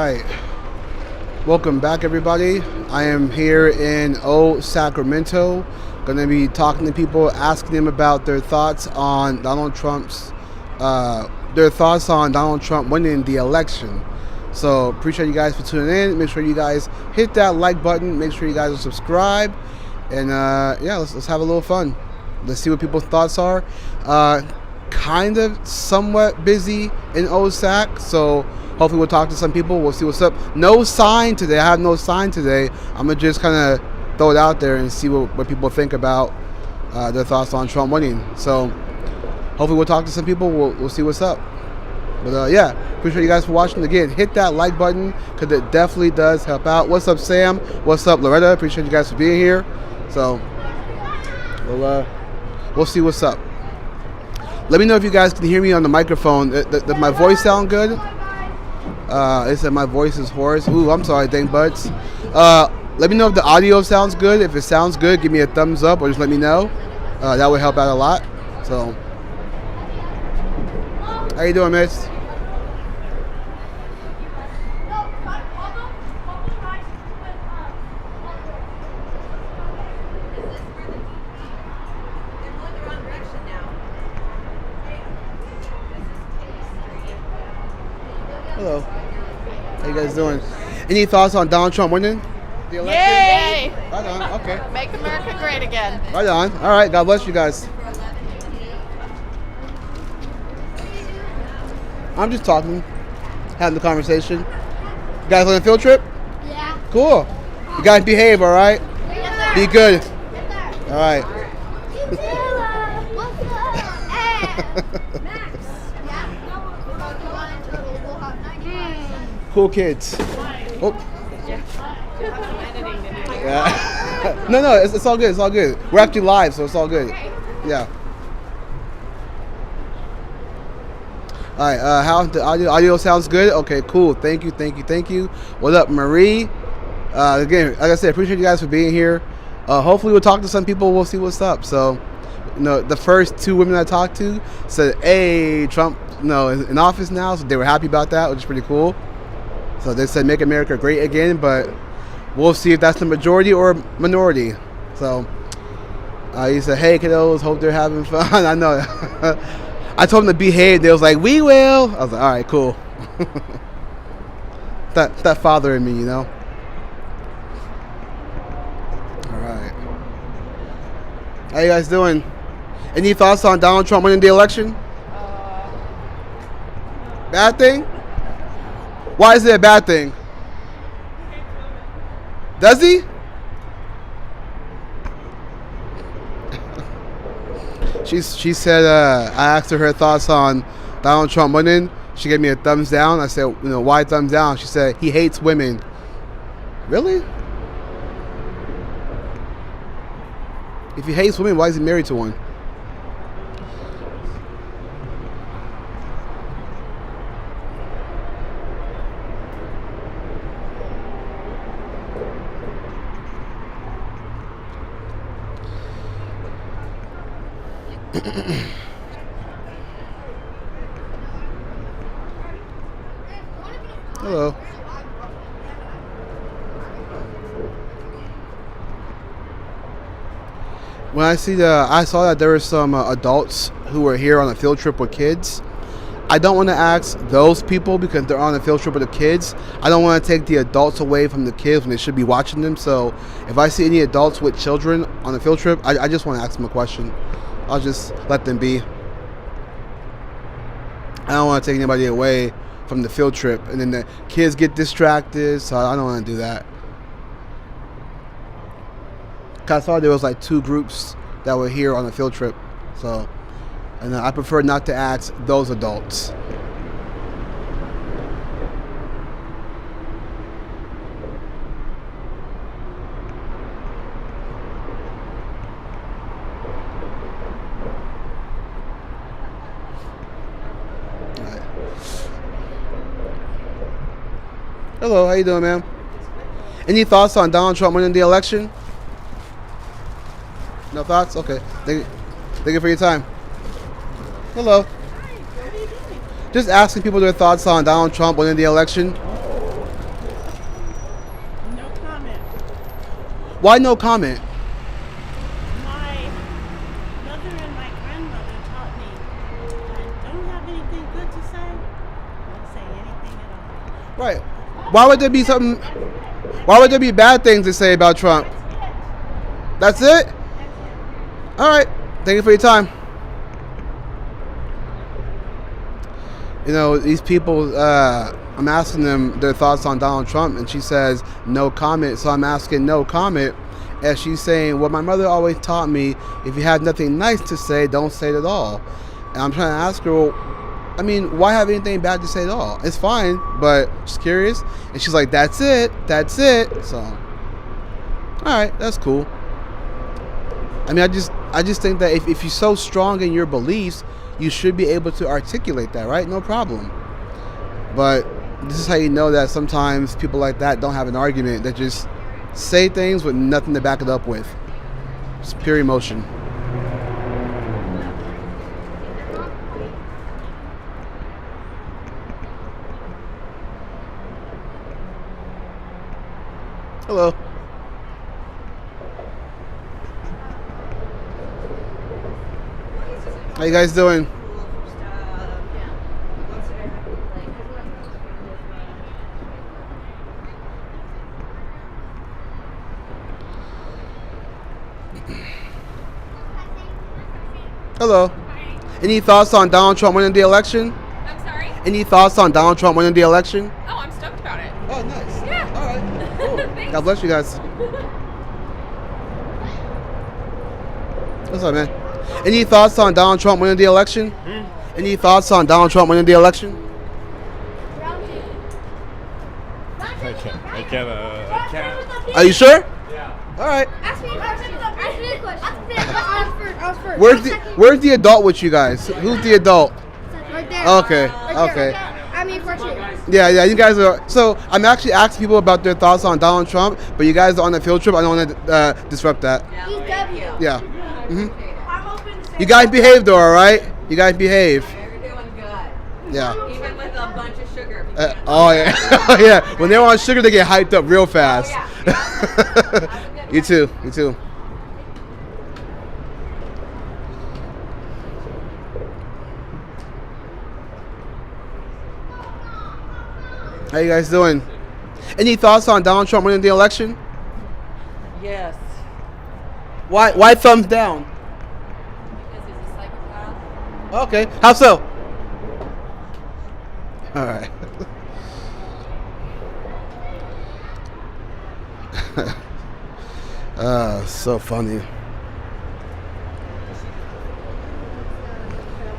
right. Welcome back, everybody. I am here in old Sacramento. Going to be talking to people, asking them about their thoughts on Donald Trump winning the election. So appreciate you guys for tuning in. Make sure you guys hit that like button. Make sure you guys are subscribed. And let's have a little fun. Let's see what people's thoughts are. Kind of somewhat busy in old Sac, so hopefully we'll talk to some people. We'll see what's up. No sign today. I have no sign today. I'm going to just kind of throw it out there and see what people think about their thoughts on Trump winning. So hopefully we'll talk to some people. We'll see what's up. But appreciate you guys for watching. Again, hit that like button because it definitely does help out. What's up, Sam? What's up, Loretta? Appreciate you guys for being here. So we'll see what's up. Let me know if you guys can hear me on the microphone. Does my voice sound good? They said my voice is hoarse. Ooh, I'm sorry, dang butts. Let me know if the audio sounds good. If it sounds good, give me a thumbs up or just let me know. That would help out a lot. So, how you doing, miss? Hello. How you guys doing? Any thoughts on Donald Trump winning the election? Yay! Right on. Okay. Make America great again. Right on. All right. God bless you guys. I'm just talking, having the conversation. You guys on a field trip? Yeah. Cool. You guys behave, all right? Yes, sir. Be good. Yes, sir. All right. Cool kids. Oh. Yeah. No, it's all good. It's all good. We're actually live, so it's all good. Yeah. All right. How the audio sounds good? Okay, cool. Thank you. What up, Marie? Again, like I said, appreciate you guys for being here. Hopefully, we'll talk to some people. We'll see what's up. So, the first two women I talked to said, "Hey, Trump, is in office now," so they were happy about that, which is pretty cool. So they said, "Make America great again," but we'll see if that's the majority or minority. So he said, "Hey, kiddos, hope they're having fun." I know. I told them to behave. They was like, "We will." I was like, "All right, cool." that father in me, All right. How you guys doing? Any thoughts on Donald Trump winning the election? Bad thing? Why is it a bad thing? Does he? She said I asked her thoughts on Donald Trump winning. She gave me a thumbs down. I said, why thumbs down? She said he hates women. Really? If he hates women, why is he married to one? Hello. When I saw that there were some adults who were here on a field trip with kids. I don't want to ask those people because they're on a field trip with the kids. I don't want to take the adults away from the kids when they should be watching them. So if I see any adults with children on a field trip, I just want to ask them a question. I'll just let them be. I don't want to take anybody away from the field trip, and then the kids get distracted, so I don't want to do that. Cause I saw there was like two groups that were here on the field trip, so, and I prefer not to ask those adults. Hello, how you doing, ma'am? Any thoughts on Donald Trump winning the election? No thoughts? Okay. Thank you for your time. Hello. Hi, what are you doing? Just asking people their thoughts on Donald Trump winning the election. Why no comment? My mother and my grandmother taught me I don't have anything good to say. Don't say anything at all. Right. Why would there be something? Why would there be bad things to say about Trump? That's it? All right. Thank you for your time. You know, these people, I'm asking them their thoughts on Donald Trump, and she says no comment. So I'm asking no comment. And she's saying, well, my mother always taught me if you have nothing nice to say, don't say it at all. And I'm trying to ask her, well, I mean, why have anything bad to say at all? It's fine, but just curious. And she's like, that's it. So, all right, that's cool. I mean, I just think that if you're so strong in your beliefs, you should be able to articulate that, right? No problem. But this is how you know that sometimes people like that don't have an argument. They just say things with nothing to back it up with. It's pure emotion. Hello. How you guys doing? Hello. Any thoughts on Donald Trump winning the election? I'm sorry? Any thoughts on Donald Trump winning the election? Oh, I'm stoked about it. Oh, nice. Yeah. All right. Cool. Thanks. God bless you guys. What's up, man? Any thoughts on Donald Trump winning the election? Any thoughts on Donald Trump winning the election? I can't. Are you sure? Yeah. All right. Ask me a question. Where's the adult with you guys? Who's the adult? Right there. Okay. Right there. Okay. I mean, for you. Yeah, you guys are. So I'm actually asking people about their thoughts on Donald Trump, but you guys are on a field trip. I don't want to disrupt that. He's W. Yeah. You guys behave though, all right? You guys behave. You're doing good. Yeah. Even with a bunch of sugar. Oh yeah. Yeah. When they're on sugar, they get hyped up real fast. Oh, You too. You too. How you guys doing? Any thoughts on Donald Trump winning the election? Yes. Why thumbs down? Because he's a psychopath. Okay. How so? All right. So funny.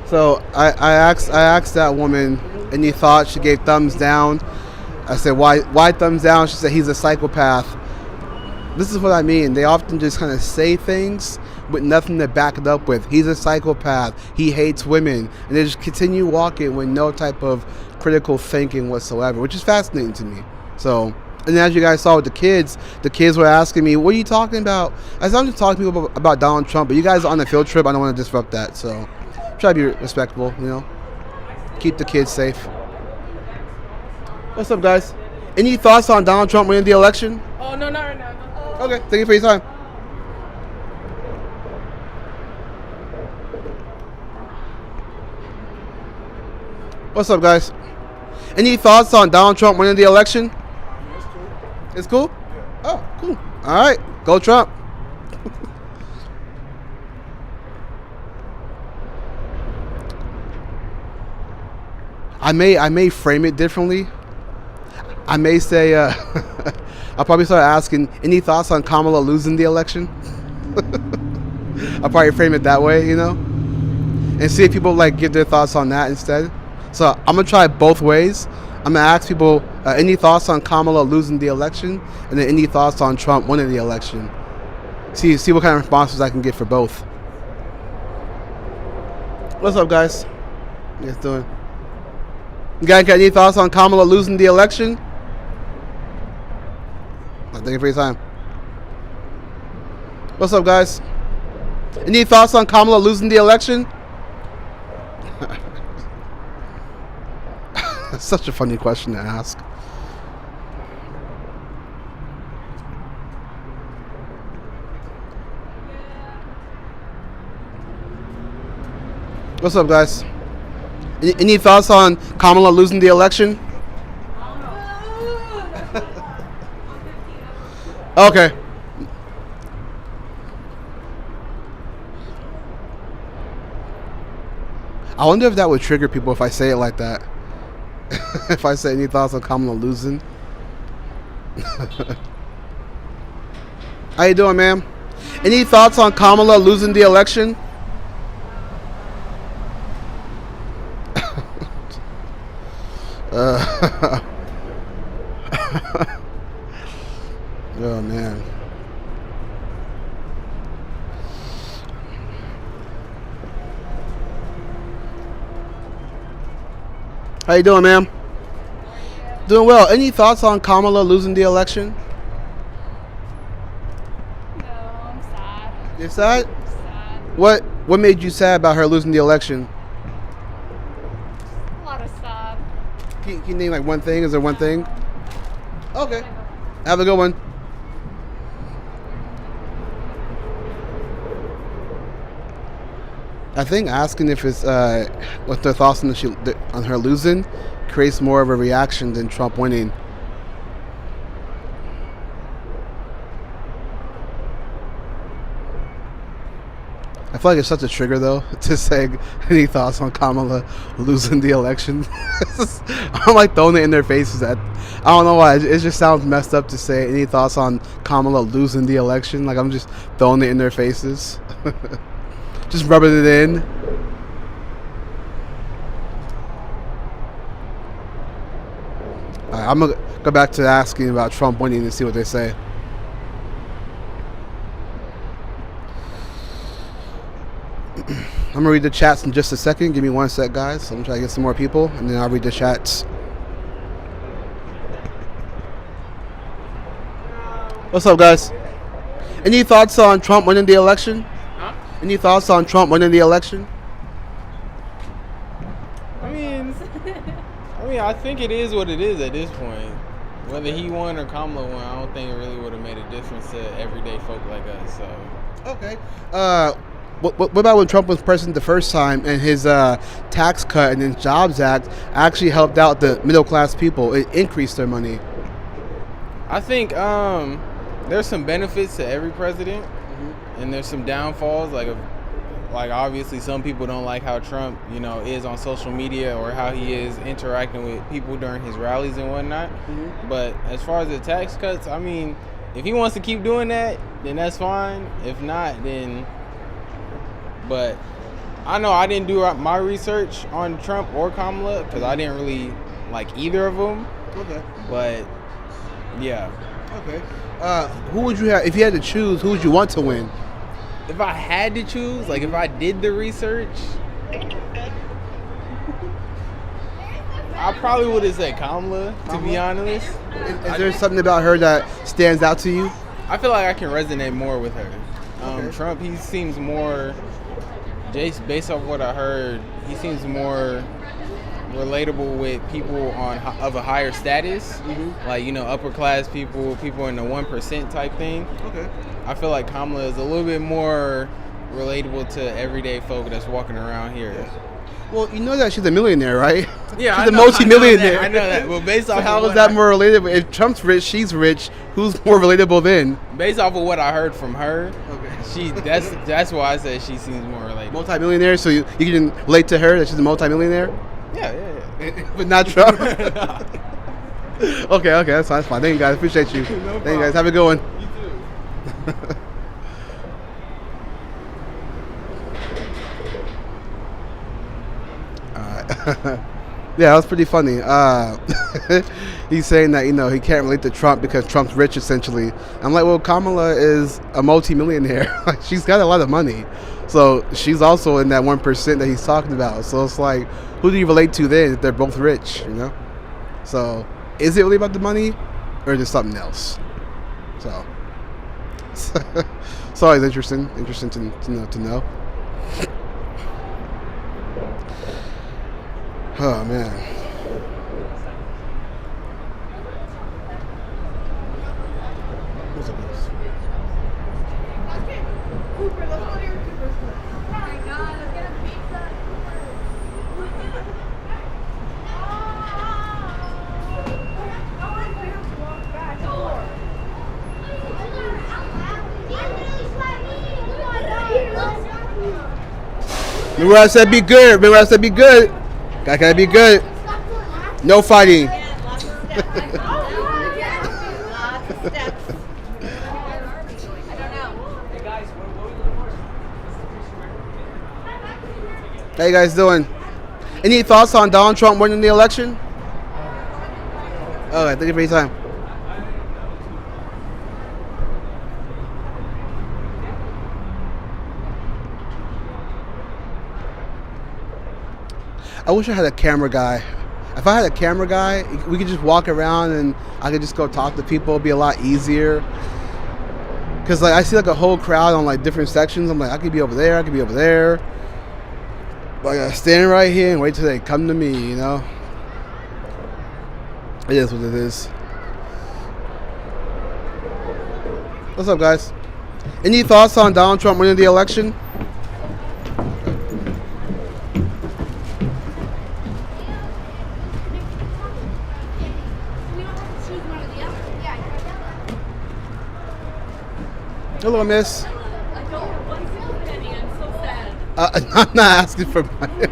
So I asked that woman any thoughts. She gave thumbs down. I said, why thumbs down? She said, he's a psychopath. This is what I mean. They often just kind of say things with nothing to back it up with. He's a psychopath. He hates women. And they just continue walking with no type of critical thinking whatsoever, which is fascinating to me. So, and as you guys saw with the kids were asking me, what are you talking about? I said, I'm just talking to people about Donald Trump, but you guys are on a field trip. I don't want to disrupt that. So try to be respectful, you know. Keep the kids safe. What's up, guys? Any thoughts on Donald Trump winning the election? Oh, no, not right now. Okay, thank you for your time. What's up, guys? Any thoughts on Donald Trump winning the election? It's cool. Oh, cool. All right, go Trump. I may frame it differently. I may say, I'll probably start asking, any thoughts on Kamala losing the election? I'll probably frame it that way, you know, and see if people give their thoughts on that instead. So I'm gonna try both ways. I'm gonna ask people any thoughts on Kamala losing the election, and then any thoughts on Trump winning the election. See what kind of responses I can get for both. What's up, guys? What you guys doing? You guys got any thoughts on Kamala losing the election? Thank you for your time. What's up, guys? Any thoughts on Kamala losing the election? That's such a funny question to ask. What's up, guys? Any thoughts on Kamala losing the election? Okay. I wonder if that would trigger people if I say it like that. If I say any thoughts on Kamala losing. How you doing, ma'am? Any thoughts on Kamala losing the election? Oh man. How you doing, ma'am? Doing well. Any thoughts on Kamala losing the election? No, I'm sad. You're sad? I'm sad. What made you sad about her losing the election? A lot of stuff. Can you name like one thing? Is there one thing? Okay. Have a good one. I think asking if it's what their thoughts on her losing creates more of a reaction than Trump winning. I feel like it's such a trigger though to say any thoughts on Kamala losing the election. I'm like throwing it in their faces. I don't know why. It just sounds messed up to say any thoughts on Kamala losing the election. Like I'm just throwing it in their faces. Just rubbing it in. Alright, I'm gonna go back to asking about Trump winning and see what they say. I'm gonna read the chats in just a second. Give me one sec, guys. I'm gonna try to get some more people, and then I'll read the chats. What's up, guys? Any thoughts on Trump winning the election? Any thoughts on Trump winning the election? I mean, I think it is what it is at this point. Whether he won or Kamala won, I don't think it really would have made a difference to everyday folk like us. So. Okay. What about when Trump was president the first time and his tax cut and his Jobs Act actually helped out the middle class people? It increased their money. I think there's some benefits to every president, and there's some downfalls. Like obviously, some people don't like how Trump, is on social media or how he is interacting with people during his rallies and whatnot. But as far as the tax cuts, I mean, if he wants to keep doing that, then that's fine. If not, then. But I know I didn't do my research on Trump or Kamala because I didn't really like either of them. Okay. But yeah. Okay. Who would you have if you had to choose? Who would you want to win? If I had to choose, like if I did the research, I probably would have said Kamala, to be honest. Is there something about her that stands out to you? I feel like I can resonate more with her. Okay. Trump, he seems more, based off what I heard, he seems more relatable with people of a higher status, like upper class people in the 1% type thing. Okay. I feel like Kamala is a little bit more relatable to everyday folk that's walking around here. Yeah. Well, you know that she's a millionaire, right? Yeah, she's a multi-millionaire. I know that. Well, based off how is that more relatable? If Trump's rich, she's rich. Who's more relatable then? Based off of what I heard from her, that's why I said she seems more relatable. Multi-millionaire, so you can relate to her that she's a multi-millionaire? Yeah. But not Trump? Okay, that's fine. Thank you, guys. Appreciate you. Thank you, guys. Have a good one. You too. Yeah, that was pretty funny. He's saying that he can't relate to Trump because Trump's rich, essentially. I'm like, well, Kamala is a multi-millionaire. Like, she's got a lot of money, so she's also in that 1% that he's talking about. So it's like, who do you relate to then if they're both rich? So is it really about the money, or is it something else? So it's always interesting to know. Oh man. What's up, guys? Cooper, let's go to your Cooper's. Oh my God, let's get a pizza. Remember what I said? Be good. Remember what I said? Be good. Gotta be good. No fighting. Yeah, lots of steps. Lots of steps. I don't know. Hey guys, what are we looking for? How you guys doing? Any thoughts on Donald Trump winning the election? Okay, thank you for your time. I wish I had a camera guy. If I had a camera guy, we could just walk around and I could just go talk to people. It'd be a lot easier. Cause like I see like a whole crowd on like different sections. I'm like, I could be over there. I could be over there. But I gotta stand right here and wait till they come to me. You know. It is what it is. What's up, guys? Any thoughts on Donald Trump winning the election? Hello, miss. I don't have one single penny. I'm so sad. I'm not asking for money.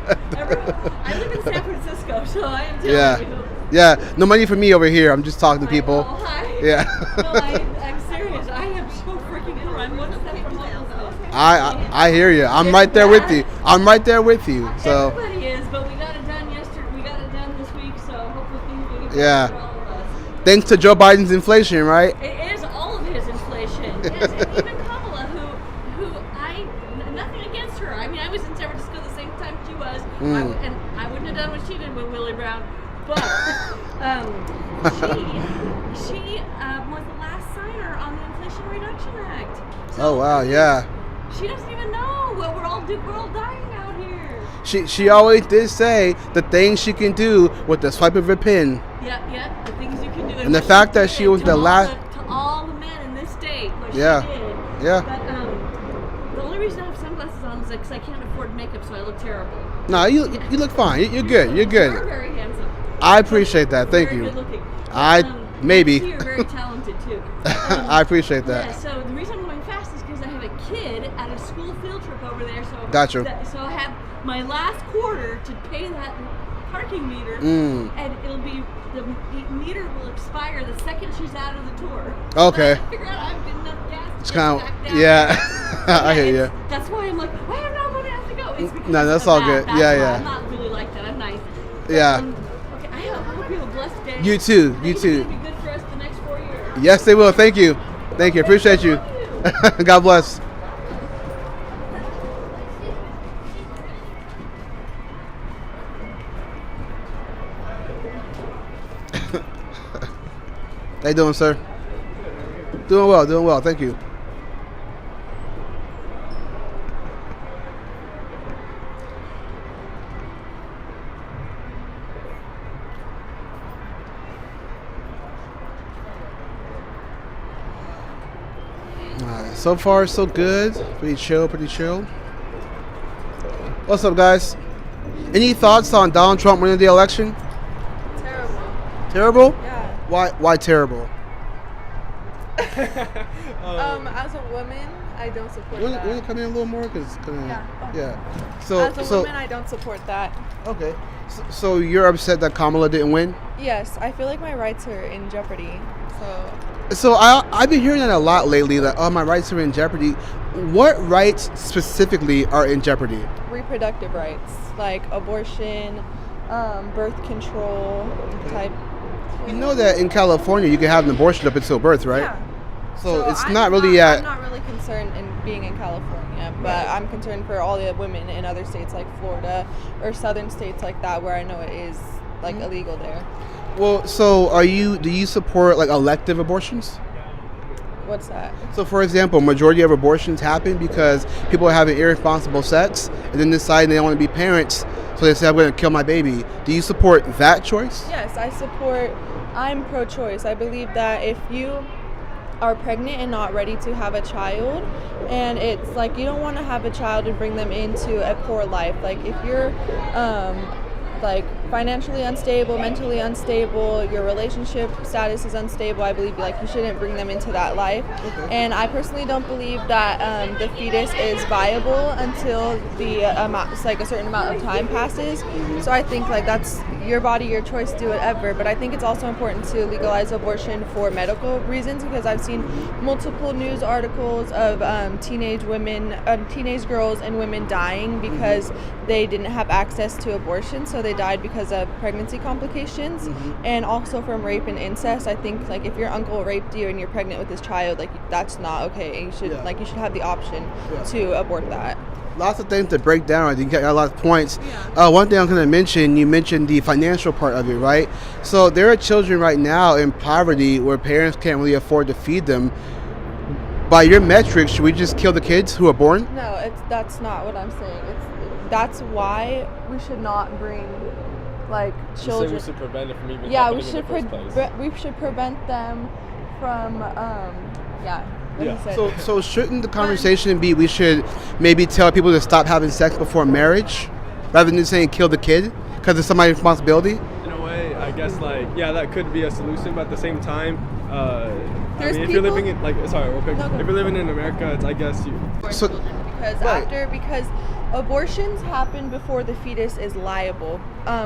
I live in San Francisco, so I am telling Yeah. you. Yeah, no money for me over here. I'm just talking to people. Oh, hi. Yeah. No, I'm serious. I am so freaking poor. I'm one step from homelessness. I hear you. I'm right there with you. I'm right there with you. So Everybody is, but we got it done yesterday. We got it done this week, so hopefully things will get better Yeah. for all of us. thanks to Joe Biden's inflation, right? It is all of his inflation. Yes, and even Kamala, who nothing against her. I mean, I was in San Francisco the same time she was, and I wouldn't have done what she did with Willie Brown. But she was the last signer on the Inflation Reduction Act. So, Oh wow, yeah. She doesn't even know what we're all dying out here. She always did say the things she can do with the swipe of her pen. Yeah, the things you can do. And the what fact that did she was to the all last- to all the men in this state, what Yeah. she did. Yeah. But the only reason I have sunglasses on is because I can't afford makeup, so I look terrible. No, you look fine. You're good. You're You're good. very handsome. I appreciate that. Thank Very you. Good looking. Maybe. You're very talented too. I appreciate Yeah, that. so the reason I'm going fast is because I have a kid at a school field trip over there. So Gotcha. So I have my last quarter to pay that parking meter, and it'll be the meter will expire the second she's out of the tour. Okay. So I figure out I have good enough gas. It's to kind get of back down. yeah. I hear you. That's why I'm like, I have no money. I have to go. It's because No, that's of all that. good. That's Yeah, why. yeah. I'm not really like that. I'm nice. Yeah. Okay. I hope you have a blessed day. You too. You Things are too. gonna be good for us the next 4 years. Yes, they will. Thank you. Thank you. Appreciate you. God bless. How you doing, sir? Doing well. Doing well. Thank you. Alright, so far so good. Pretty chill, pretty chill. What's up, guys? Any thoughts on Donald Trump winning the election? Terrible. Terrible? Yeah. Why terrible? As a woman, I don't support You that. want to come in a little more? Cause Yeah. yeah. As a woman, I don't support that. Okay. So you're upset that Kamala didn't win? Yes, I feel like my rights are in jeopardy. So I've been hearing that a lot lately, that my rights are in jeopardy. What rights specifically are in jeopardy? Reproductive rights, like abortion, birth control type. You know that in California you can have an abortion up until birth, right? Yeah. So it's I'm not really at. I'm not really concerned in being in California, but I'm concerned for all the women in other states like Florida or southern states like that where I know it is like illegal there. Well, so do you support like elective abortions? What's that? So for example, majority of abortions happen because people are having irresponsible sex and then decide they don't want to be parents, so they say, I'm going to kill my baby. Do you support that choice? Yes, I'm pro-choice. I believe that if you are pregnant and not ready to have a child, and it's like you don't want to have a child and bring them into a poor life. Like if you're like financially unstable, mentally unstable, your relationship status is unstable, I believe like you shouldn't bring them into that life. And I personally don't believe that the fetus is viable until the amount, it's like a certain amount of time passes. So I think like that's your body, your choice, do whatever. But I think it's also important to legalize abortion for medical reasons, because I've seen multiple news articles of teenage girls and women dying because they didn't have access to abortion, so they died because of pregnancy complications, and also from rape and incest. I think like if your uncle raped you and you're pregnant with his child, like that's not okay, and you should you should have the option to abort that. Lots of things to break down. I think you got a lot of points. One thing I'm going to mention, you mentioned the financial part of it, right? So there are children right now in poverty where parents can't really afford to feed them. By your metrics, should we just kill the kids who are born? No, that's not what I'm saying. That's why we should not bring like children. You say we should prevent it from even we happening should in the first place. we should prevent them from So shouldn't the conversation be we should maybe tell people to stop having sex before marriage rather than saying kill the kid because it's somebody's responsibility? In a way, I guess that could be a solution, but at the same time, if you're living in if you're living in America, it's I guess you. So, because abortions happen before the fetus is liable.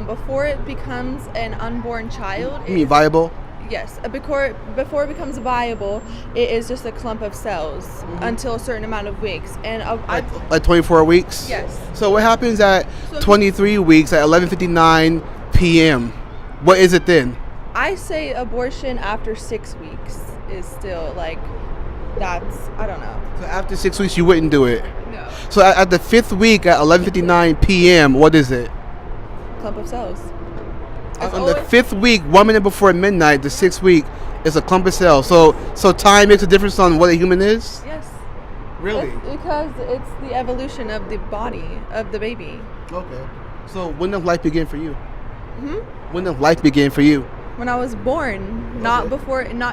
Before it becomes an unborn child. You mean viable? Yes, before it becomes viable, it is just a clump of cells until a certain amount of weeks. And like 24 weeks? Yes. So what happens at 23 weeks at 11:59 p.m.? What is it then? I say abortion after 6 weeks is still I don't know. So after 6 weeks, you wouldn't do it? No. So at the 5th week at 11:59 p.m., what is it? Clump of cells. On the 5th week, 1 minute before midnight, the 6th week is a clump of cells. So time makes a difference on what a human is? Yes. Really? Because it's the evolution of the body of the baby. Okay. So when did life begin for you? When did life begin for you? When I was born, not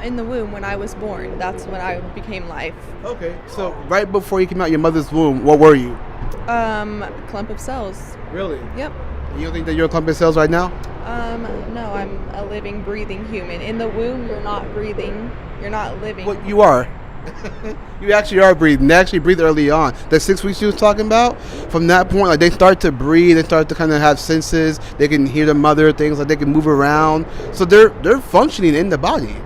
in the womb. When I was born, that's when I became life. Okay. So right before you came out your mother's womb, what were you? Clump of cells. Really? Yep. You don't think that you're a clump of cells right now? No, I'm a living, breathing human. In the womb, you're not breathing. You're not living. Well, you are. You actually are breathing. They actually breathe early on. The 6 weeks you was talking about, from that point, they start to breathe. They start to kind of have senses. They can hear the mother, things they can move around. So they're functioning in the body.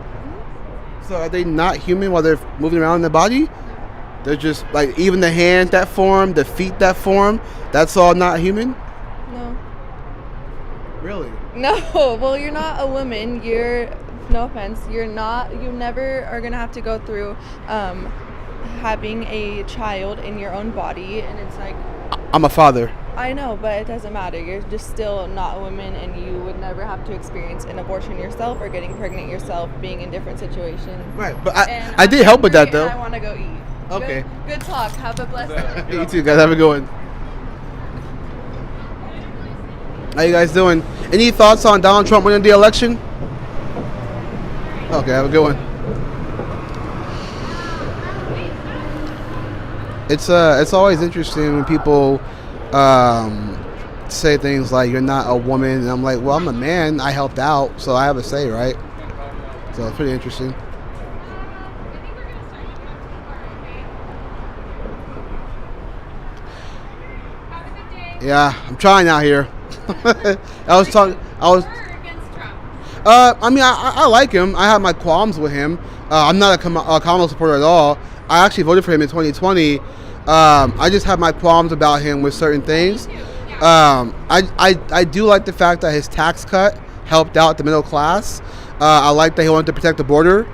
So are they not human while they're moving around in the body? They're just even the hands that form, the feet that form, that's all not human? No. Really? No. Well, you're not a woman. No offense, you never are going to have to go through having a child in your own body, and it's I'm a father. I know, but it doesn't matter. You're just still not a woman, and you would never have to experience an abortion yourself or getting pregnant yourself, being in different situations. Right, but I did help with that, though. I want to go eat. Okay. Good talk. Have a blessed day. You too, guys. Have a good one. How you guys doing? Any thoughts on Donald Trump winning the election? Okay, have a good one. It's always interesting when people say things like you're not a woman, and I'm like, well, I'm a man. I helped out, so I have a say, right? So it's pretty interesting. Yeah, I'm trying out here. I like him. I have my qualms with him. I'm not a Kamala supporter at all. I actually voted for him in 2020. I just have my qualms about him with certain things. I do like the fact that his tax cut helped out the middle class. I like that he wanted to protect the border.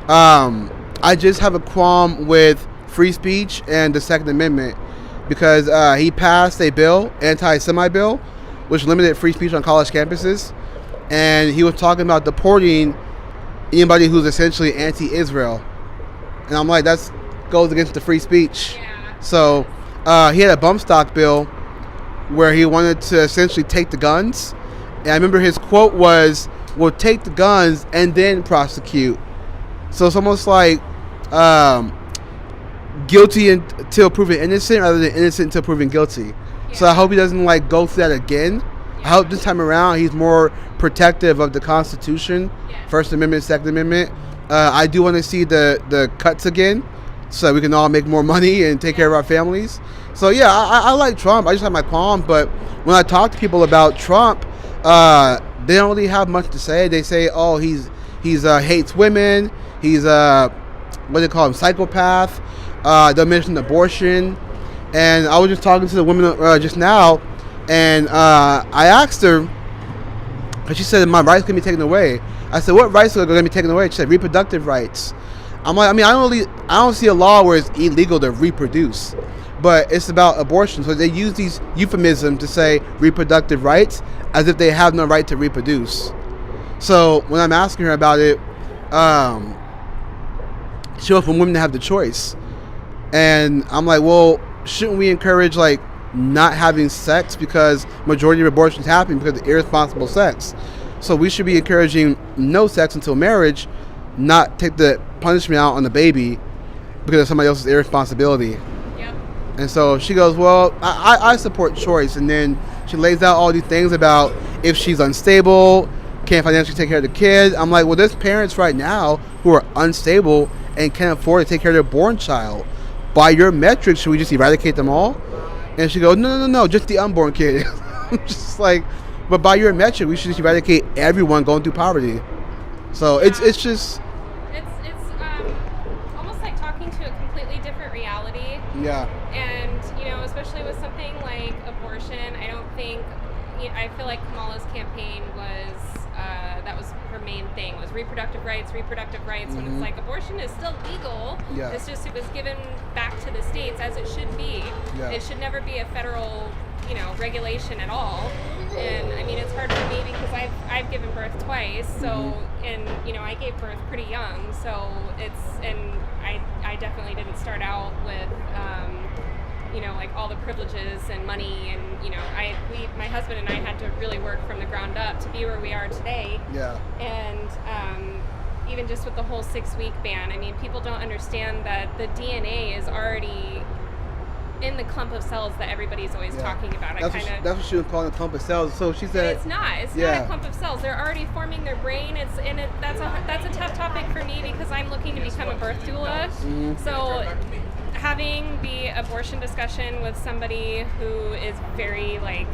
I just have a qualm with free speech and the Second Amendment because he passed a bill, anti-Semite bill, which limited free speech on college campuses. And he was talking about deporting anybody who's essentially anti-Israel. And I'm like, that goes against the free speech. Yeah. So he had a bump stock bill where he wanted to essentially take the guns. And I remember his quote was, we'll take the guns and then prosecute. So it's almost like guilty until proven innocent rather than innocent until proven guilty. Yeah. So I hope he doesn't go through that again. I hope this time around he's more protective of the Constitution, First Amendment, Second Amendment. I do want to see the cuts again, so we can all make more money and take care of our families. So yeah, I like Trump. I just have my qualms, but when I talk to people about Trump, they don't really have much to say. They say, oh, he's hates women. He's what do they call him, psychopath. They'll mention abortion. And I was just talking to the woman just now, and I asked her, because she said my rights can be taken away. I said, what rights are going to be taken away? She said, reproductive rights. I'm like, I mean, I don't see a law where it's illegal to reproduce, but it's about abortion. So they use these euphemisms to say reproductive rights as if they have no right to reproduce. So when I'm asking her about it, she wants for women to have the choice. And I'm like, well, shouldn't we encourage like not having sex, because majority of abortions happen because of irresponsible sex. So we should be encouraging no sex until marriage, not take the punishment out on the baby because of somebody else's irresponsibility. Yep. And so she goes, well, I support choice. And then she lays out all these things about if she's unstable, can't financially take care of the kid. I'm like, well, there's parents right now who are unstable and can't afford to take care of their born child. By your metrics, should we just eradicate them all? And she goes, no, just the unborn kid. I'm just like, but by your metric, we should just eradicate everyone going through poverty. So it's just... It's almost like talking to a completely different reality. Yeah. And, especially with something like abortion, I feel like Kamala's campaign was, that was her main thing, was reproductive rights, when it's like abortion is still legal. Yeah. It's just, it was given back to the states as it should be. Yeah. It should never be a federal, regulation at all. And I mean, it's hard for me because I've given birth twice, so, and, I gave birth pretty young, so I definitely didn't start out with, like all the privileges and money, and my husband and I had to really work from the ground up to be where we are today. Yeah. And even just with the whole 6-week ban, I mean, people don't understand that the DNA is already in the clump of cells that everybody's always talking about. That's what she was calling a clump of cells. So she said it's not a clump of cells. They're already forming their brain. That's a tough topic for me because I'm looking to become a birth doula. So having the abortion discussion with somebody who is very like,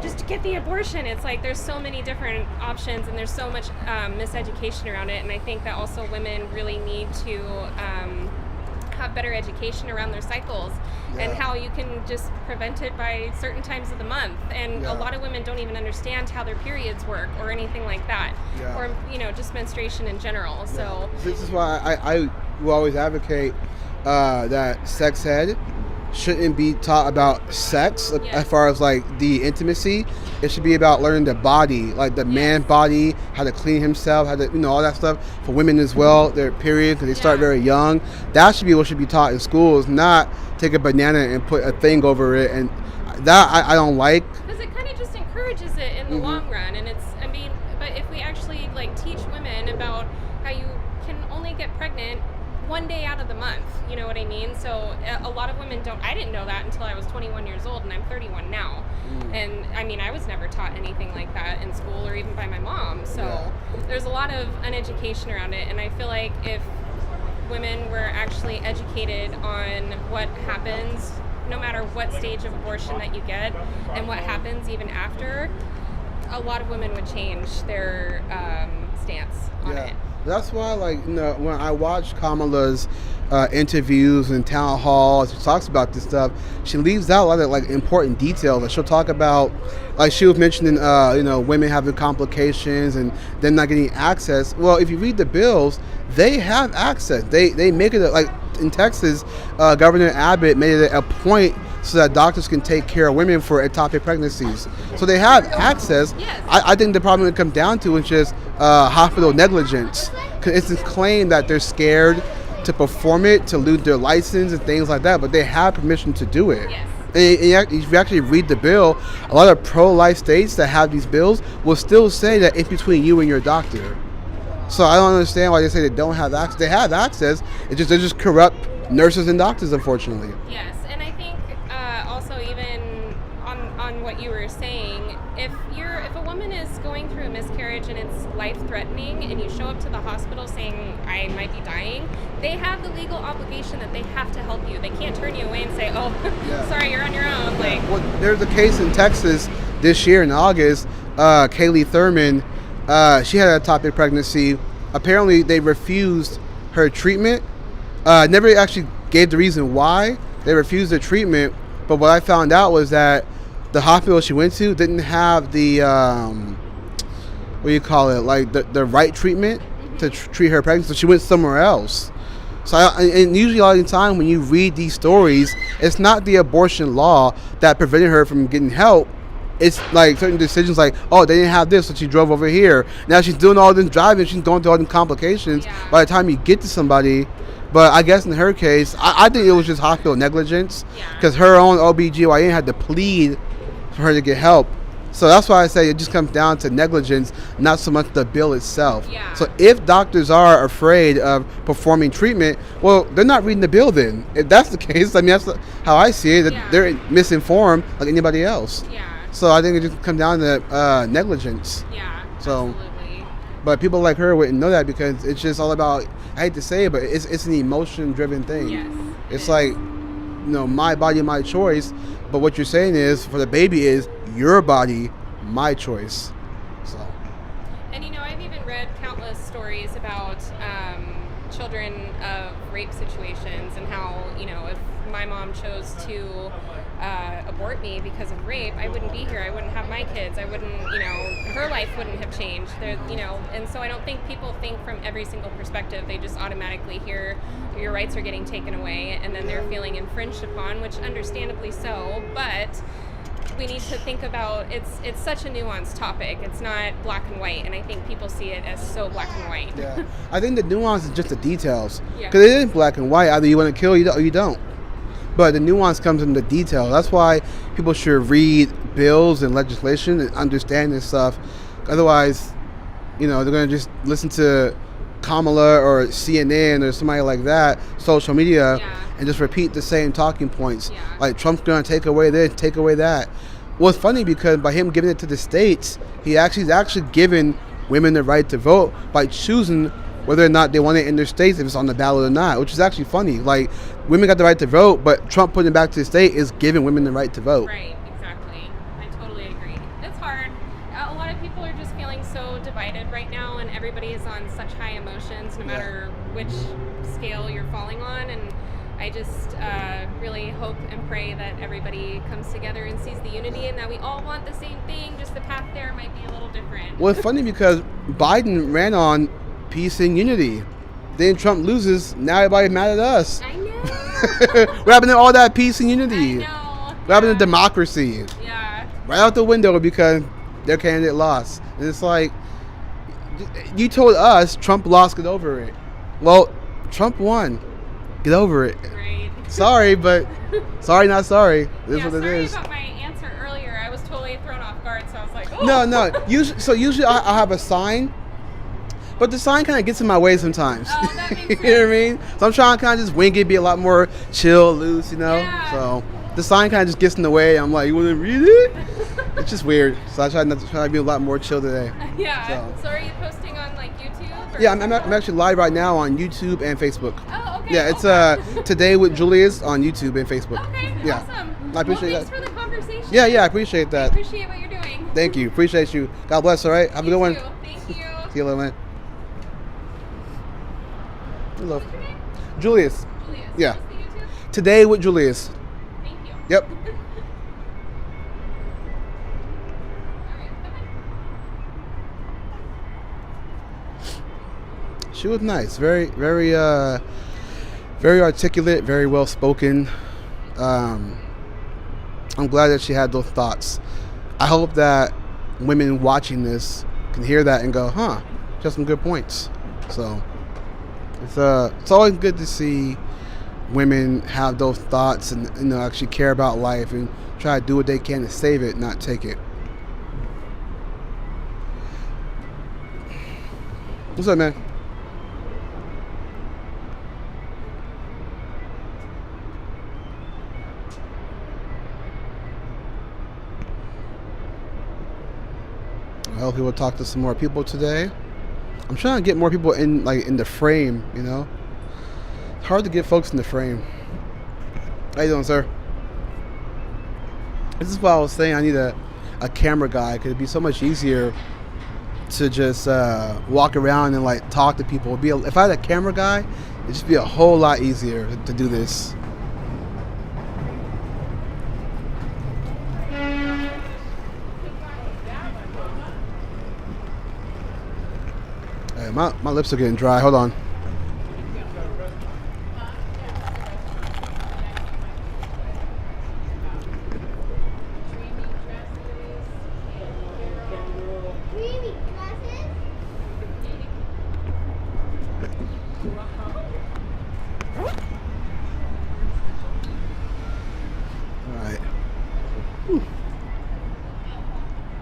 just to get the abortion, it's like there's so many different options and there's so much miseducation around it. And I think that also women really need to have better education around their cycles and how you can just prevent it by certain times of the month. And a lot of women don't even understand how their periods work or anything like that, or just menstruation in general. So this is why I will always advocate that sex ed shouldn't be taught about sex as far as like the intimacy. It should be about learning the body, like the man body, how to clean himself, how to, all that stuff. For women as well, their period, because they start very young. That should be what should be taught in schools, not take a banana and put a thing over it. And that I don't like. Because it kind of just encourages it in the long run. And but if we actually like teach women about how you can only get pregnant one day out of the month, you know what I mean? So a lot of women I didn't know that until I was 21 years old, and I'm 31 now. And I mean, I was never taught anything like that in school or even by my mom. So there's a lot of uneducation around it, and I feel like if women were actually educated on what happens no matter what stage of abortion that you get and what happens even after, a lot of women would change their stance on it. That's why, when I watch Kamala's interviews and town halls, she talks about this stuff, she leaves out a lot of important details. Like she'll talk about, she was mentioning, women having complications and them not getting access. Well, if you read the bills, they have access. They make it in Texas, Governor Abbott made it a point so that doctors can take care of women for ectopic pregnancies. So they have access. Yes. I think the problem it comes down to is just hospital negligence. Because it's this claim that they're scared to perform it, to lose their license and things like that, but they have permission to do it. Yes. And if you actually read the bill, a lot of pro-life states that have these bills will still say that it's between you and your doctor. So I don't understand why they say they don't have access. They have access. They're just corrupt nurses and doctors, unfortunately. Yes, and I think also even on what you were saying, if miscarriage and it's life-threatening, and you show up to the hospital saying, I might be dying, they have the legal obligation that they have to help you. They can't turn you away and say, oh, sorry, you're on your own. Like, well, there's a case in Texas this year in August. Kaylee Thurman, she had an ectopic pregnancy. Apparently, they refused her treatment. Never actually gave the reason why they refused the treatment. But what I found out was that the hospital she went to didn't have the what do you call it, like the right treatment to treat her pregnancy, so she went somewhere else. So and usually a lot of the time when you read these stories, it's not the abortion law that prevented her from getting help. It's like certain decisions, like, oh, they didn't have this, so she drove over here. Now she's doing all this driving, she's going through all these complications by the time you get to somebody. But I guess in her case, I think it was just hospital negligence, because her own OBGYN had to plead for her to get help. So that's why I say it just comes down to negligence, not so much the bill itself. So if doctors are afraid of performing treatment, well, they're not reading the bill then. If that's the case, I mean, that's how I see it, that they're misinformed like anybody else. So I think it just comes down to negligence. So, absolutely. But people like her wouldn't know that, because it's just all about, I hate to say it, but it's an emotion-driven thing. It's like, my body, my choice. But what you're saying is, for the baby, is your body, my choice. So. And I've even read countless stories about children of rape situations, and how if my mom chose to abort me because of rape, I wouldn't be here. I wouldn't have my kids. I wouldn't, her life wouldn't have changed. And so I don't think people think from every single perspective. They just automatically hear your rights are getting taken away, and then they're feeling infringed upon, which understandably so. But we need to think about, it's such a nuanced topic. It's not black and white, and I think people see it as so black and white. I think the nuance is just the details, because it isn't black and white. Either you want to kill or you don't. But the nuance comes in the detail. That's why people should read bills and legislation and understand this stuff. Otherwise, they're going to just listen to Kamala or CNN or somebody like that, social media, and just repeat the same talking points. Like, Trump's going to take away this, take away that. Well, it's funny, because by him giving it to the states, he's actually given women the right to vote by choosing whether or not they want it in their states, if it's on the ballot or not, which is actually funny. Like, women got the right to vote, but Trump putting it back to the state is giving women the right to vote. Right, exactly. I totally agree. It's hard. A lot of people are just feeling so divided right now, and everybody is on such high emotions, no matter which scale you're falling on. And I just really hope and pray that everybody comes together and sees the unity, and that we all want the same thing, just the path there might be a little different. Well, it's funny, because Biden ran on peace and unity. Then Trump loses, now everybody's mad at us. I know. What happened to all that peace and unity? I know. What happened to democracy? Right out the window, because their candidate lost. And it's like, you told us Trump lost, get over it. Well, Trump won. Get over it. Right. Sorry, but sorry, not sorry. This is what it is. Sorry about my answer earlier. I was totally thrown off guard, so I was like, oh. No. Usually I have a sign, but the sign kind of gets in my way sometimes. Oh, that makes sense. You know what I mean? So I'm trying to kind of just wing it, be a lot more chill, loose, So the sign kind of just gets in the way. I'm like, you want to read it? It's just weird. So I try to be a lot more chill today. So are you posting on like YouTube? Or I'm actually live right now on YouTube and Facebook. Oh, okay. Yeah, it's Today with Julius on YouTube and Facebook. Okay, awesome. I appreciate thanks that. for the conversation. Yeah, I appreciate that. I appreciate what you're doing. Thank you. Appreciate you. God bless, all right? Have a good one. Thank you. See you later, man. Hello. What's your name? Julius. Julius. Yeah. What's the YouTube? Today with Julius. Thank you. Yep. All right, bye-bye. She was nice. Very, very, very articulate, very well spoken. I'm glad that she had those thoughts. I hope that women watching this can hear that and go, huh, just some good points. So it's always good to see women have those thoughts and actually care about life and try to do what they can to save it, not take it. What's up, man? hope we will talk to some more people today. I'm trying to get more people in the frame, you know. It's hard to get folks in the frame. How you doing, sir? This is why I was saying I need a camera guy, because it'd be so much easier to just walk around and like talk to people. If I had a camera guy, it'd just be a whole lot easier to do this. Hey, my lips are getting dry. Hold on.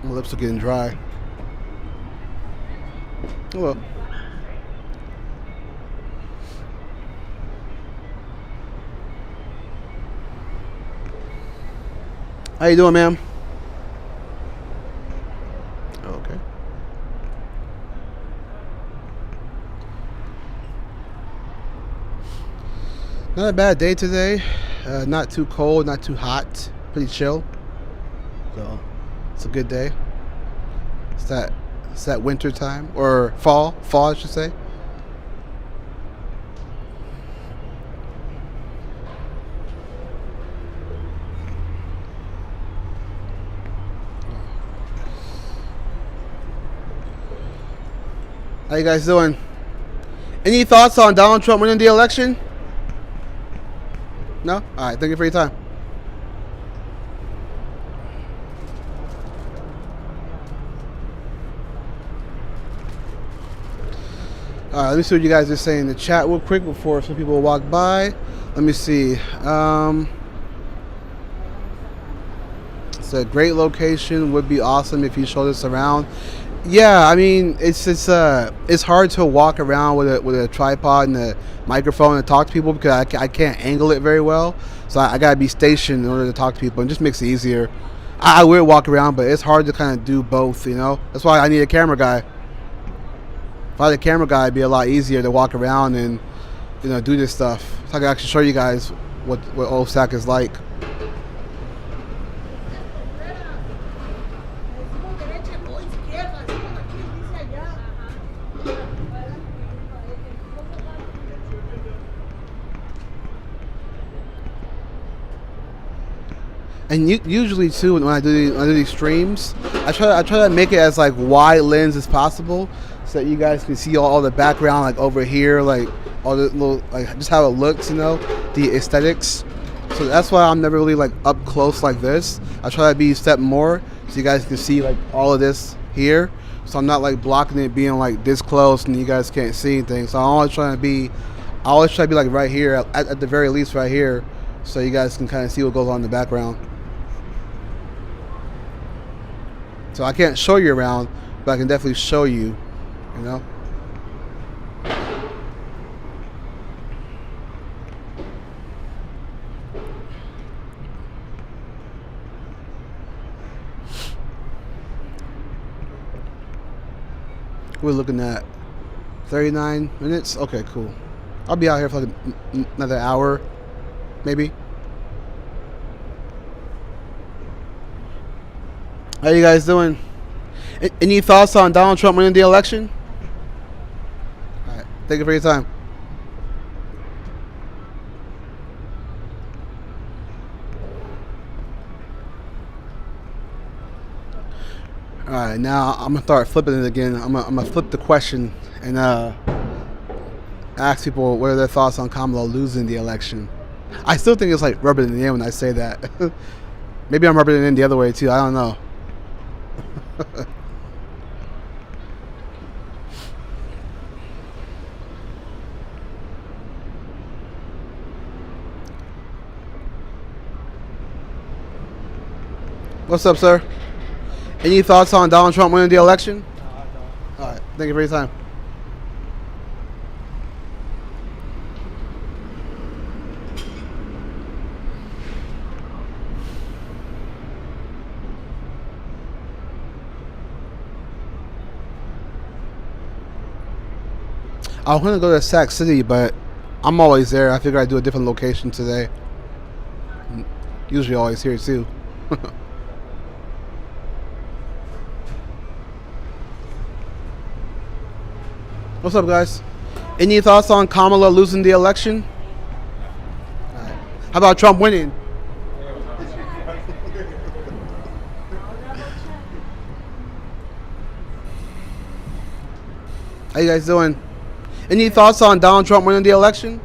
My lips are getting dry. Oh well. How you doing, ma'am? Okay. Not a bad day today. Not too cold, not too hot. Pretty chill. So it's a good day. It's that winter time, or fall I should say. How you guys doing? Any thoughts on Donald Trump winning the election? No? All right, thank you for your time. All right, let me see what you guys are saying in the chat real quick before some people walk by. Let me see. It's a great location. Would be awesome if you showed us around. Yeah, I mean, it's hard to walk around with a tripod and a microphone and talk to people because I can't angle it very well. So I gotta be stationed in order to talk to people, and it just makes it easier. I will walk around, but it's hard to kind of do both, you know. That's why I need a camera guy. If I had a camera guy, it'd be a lot easier to walk around and, you know, do this stuff. So I can actually show you guys what Old Sac is like. And usually too, when I do these streams, I try to make it as like wide lens as possible, so that you guys can see all the background, like over here, like all the little, like just how it looks, you know, the aesthetics. So that's why I'm never really like up close like this. I try to be a step more, so you guys can see like all of this here. So I'm not like blocking it being like this close and you guys can't see anything. So I always try to be like right here, at the very least right here, so you guys can kind of see what goes on in the background. So I can't show you around, but I can definitely show you, you know. We're looking at 39 minutes. Okay, cool. I'll be out here for like another hour, maybe. How you guys doing? Any thoughts on Donald Trump winning the election? All right, thank you for your time. All right, now I'm gonna start flipping it again. I'm gonna flip the question and ask people what are their thoughts on Kamala losing the election. I still think it's like rubbing it in when I say that. Maybe I'm rubbing it in the other way too. I don't know. What's up, sir? Any thoughts on Donald Trump winning the election? No, I don't. All right, thank you for your time. I was gonna go to Sac City, but I'm always there. I figured I'd do a different location today. Usually always here too. What's up, guys? Any thoughts on Kamala losing the election? Right. How about Trump winning? How you guys doing? Any thoughts on Donald Trump winning the election?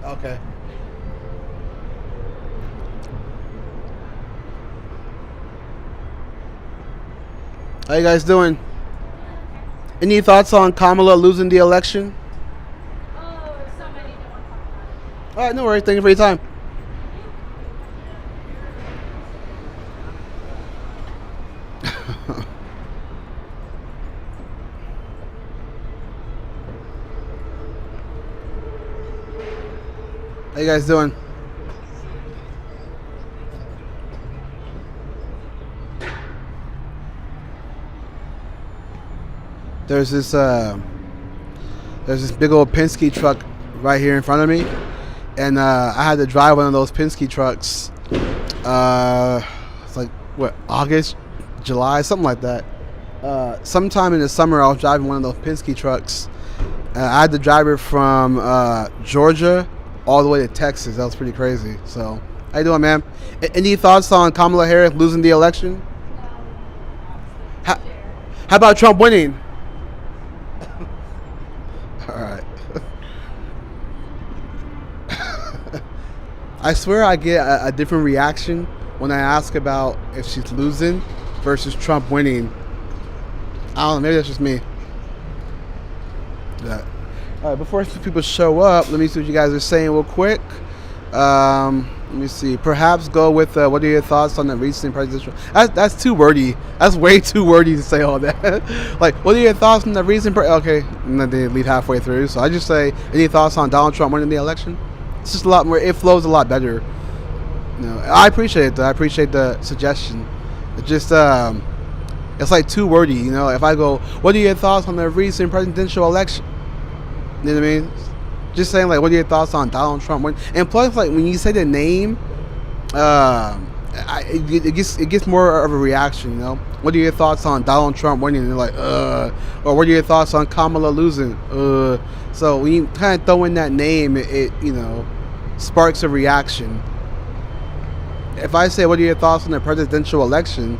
Okay. How you guys doing? Any thoughts on Kamala losing the election? Oh, somebody don't want to talk about it. All right, no worries. Thank you for your time. How you guys doing? There's this big old Penske truck right here in front of me, and I had to drive one of those Penske trucks. It's like what, August, July, something like that. Sometime in the summer, I was driving one of those Penske trucks. I had to drive it from Georgia all the way to Texas. That was pretty crazy. So, how you doing, man? Any thoughts on Kamala Harris losing the election? How about Trump winning? All right. I swear I get a different reaction when I ask about if she's losing versus Trump winning. I don't know. Maybe that's just me. Yeah. All right, before people show up, let me see what you guys are saying real quick. Let me see. Perhaps go with what are your thoughts on the recent presidential... That's too wordy. That's way too wordy to say all that. Like, what are your thoughts on the recent... Okay, and then they leave halfway through. So I just say, any thoughts on Donald Trump winning the election? It's just a lot more... It flows a lot better. You know, I appreciate it, though. I appreciate the suggestion. It just... it's like too wordy, you know? If I go, what are your thoughts on the recent presidential election? You know what I mean? Just saying, like, what are your thoughts on Donald Trump? And plus, like, when you say the name, it gets more of a reaction, you know? What are your thoughts on Donald Trump winning? And they're like, or what are your thoughts on Kamala losing? So when you kind of throw in that name, it you know, sparks a reaction. If I say, what are your thoughts on the presidential election?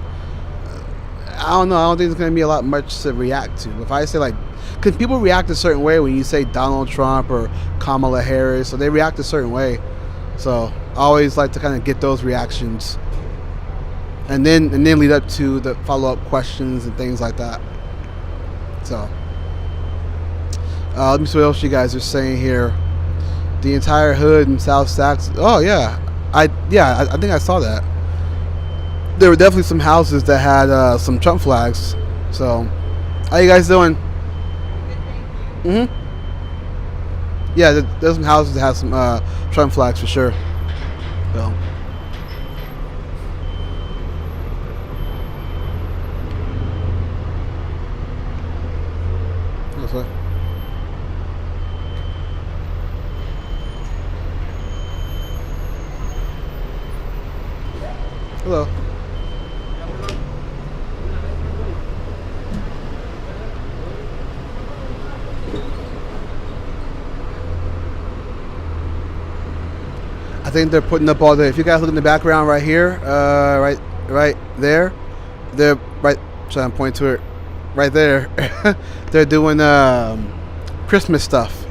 I don't know. I don't think there's going to be a lot much to react to. If I say, like, because people react a certain way when you say Donald Trump or Kamala Harris, so they react a certain way. So I always like to kind of get those reactions, and then lead up to the follow-up questions and things like that. So let me see what else you guys are saying here. The entire hood in South Sacs. Oh yeah, I think I saw that. There were definitely some houses that had some Trump flags. So how you guys doing? Yeah, there's some houses that have some Trump flags for sure. So. That's right. Hello. I think they're putting up all the... If you guys look in the background right here, right there, they're right... Trying to point to it. Right there. They're doing Christmas stuff.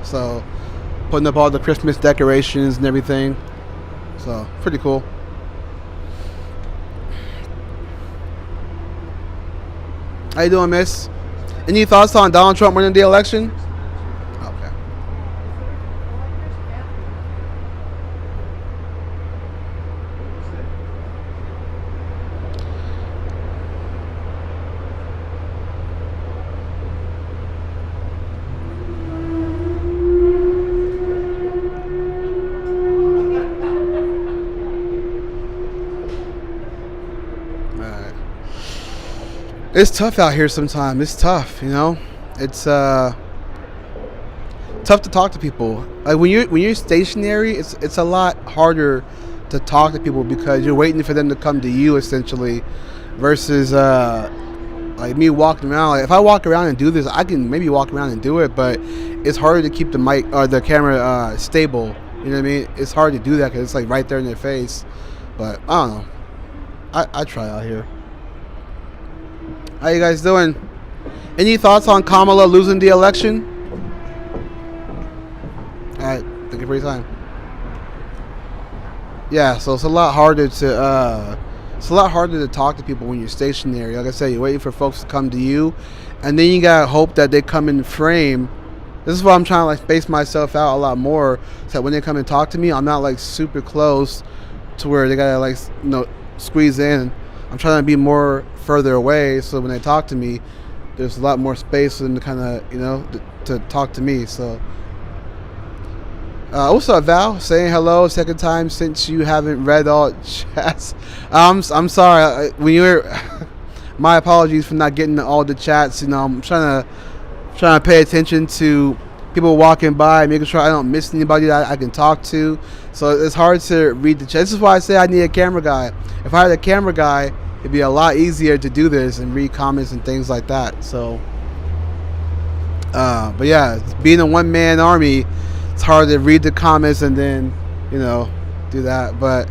So, putting up all the Christmas decorations and everything. So, pretty cool. How you doing, miss? Any thoughts on Donald Trump winning the election? Okay. It's tough out here sometimes. It's tough, you know. it's tough to talk to people. Like when you're stationary, it's a lot harder to talk to people because you're waiting for them to come to you essentially, versus like me walking around. Like if I walk around and do this, I can maybe walk around and do it, but it's harder to keep the mic or the camera stable. You know what I mean? It's hard to do that because it's like right there in their face. But I don't know. I try out here. How you guys doing? Any thoughts on Kamala losing the election? All right, thank you for your time. Yeah, so it's a lot harder to talk to people when you're stationary. Like I said, you're waiting for folks to come to you, and then you gotta hope that they come in frame. This is why I'm trying to like space myself out a lot more, so that when they come and talk to me, I'm not like super close to where they gotta like squeeze in. I'm trying to be more further away, so when they talk to me, there's a lot more space for them to kind of to talk to me. So. What's up, Val? Saying hello, second time since you haven't read all chats. I'm sorry. When you were, my apologies for not getting all the chats. I'm trying to pay attention to people walking by, making sure I don't miss anybody that I can talk to. So it's hard to read the chat. This is why I say I need a camera guy. If I had a camera guy, it'd be a lot easier to do this and read comments and things like that. So, but yeah, being a one-man army, it's hard to read the comments and then, do that. But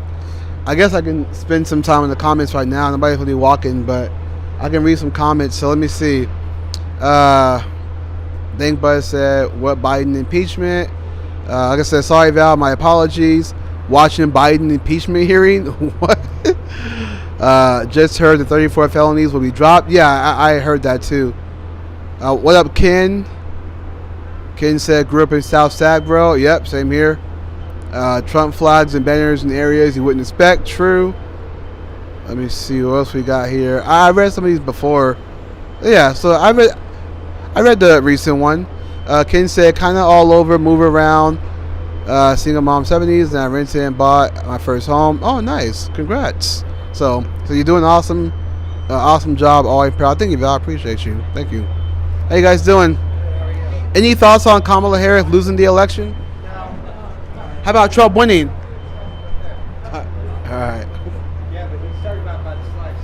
I guess I can spend some time in the comments right now. Nobody's really walking, but I can read some comments. So let me see. Think Buzz said, what Biden impeachment? Like I said, sorry, Val, my apologies. Watching Biden impeachment hearing? What? Just heard the 34 felonies will be dropped. Yeah, I heard that too. What up, Ken? Ken said, grew up in South Sacramento. Yep, same here. Trump flags and banners in areas you wouldn't expect. True. Let me see what else we got here. I read some of these before. Yeah, so I read the recent one. Ken said, kind of all over, move around. Single mom 70s, and I rented and bought my first home. Oh, nice. Congrats. So you're doing awesome job. Always proud. Thank you, Val. I appreciate you. Thank you. How you guys doing? Any thoughts on Kamala Harris losing the election? How about Trump winning? All right. Yeah, but he started about the slice.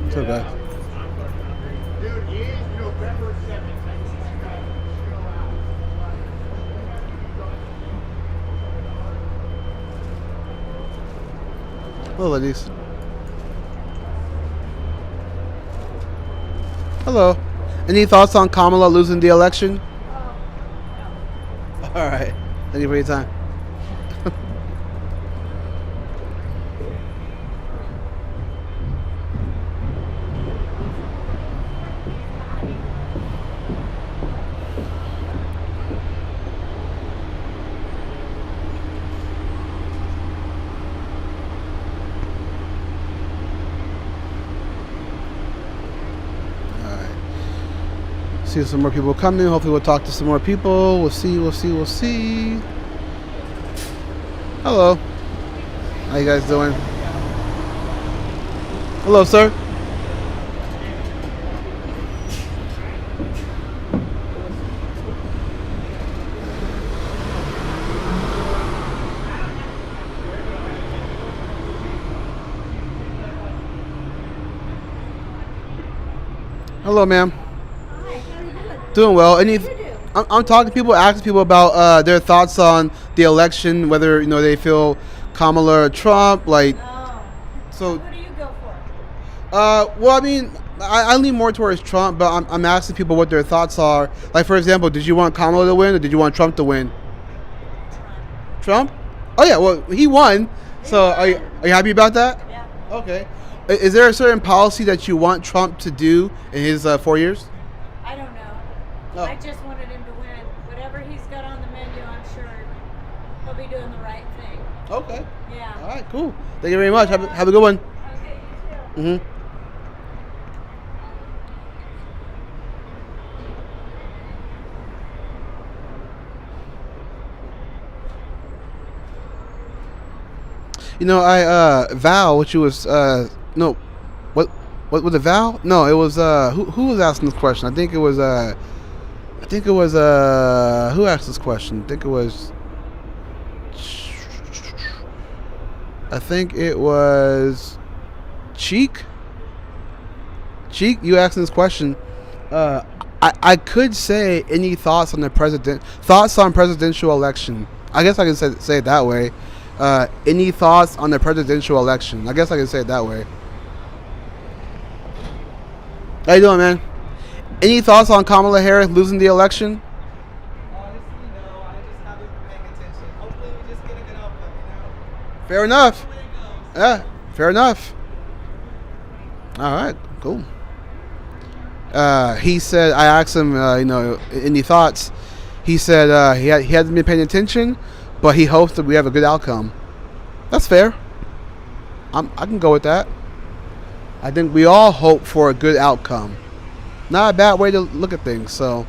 It's okay. Dude, he is November 7th. Hello, ladies. Hello. Any thoughts on Kamala losing the election? All right. Thank you for your time. See some more people coming. Hopefully we'll talk to some more people. We'll see. Hello. How you guys doing? Hello, sir. Hello, ma'am. Doing well. I'm talking to people, asking people about their thoughts on the election, whether they feel Kamala or Trump. So. Who do you go for? Well, I mean, I lean more towards Trump, but I'm asking people what their thoughts are. Like, for example, did you want Kamala to win or did you want Trump to win? Trump? Oh yeah, well he won. So are you happy about that? Yeah. Okay. Is there a certain policy that you want Trump to do in his 4 years? I don't know. Oh. I just wanted him to win. Whatever he's got on the menu, I'm sure he'll be doing the right thing. Okay. Yeah. All right, cool. Thank you very much. Have a good one. Okay, you too. Mm-hmm. Val, what you was no, what What was it, Val? No, it was who was asking this question? I think it was who asked this question? I think it was Cheek. Cheek, you asking this question. I could say any thoughts on presidential election. I guess I can say it that way. Any thoughts on the presidential election? I guess I can say it that way. How you doing, man? Any thoughts on Kamala Harris losing the election? Honestly, no. I just haven't been paying attention. Hopefully, we just get a good outcome, Fair enough. Yeah, fair enough. All right, cool. He said, I asked him, any thoughts? He said he hasn't been paying attention, but he hopes that we have a good outcome. That's fair. I can go with that. I think we all hope for a good outcome. Not a bad way to look at things. So,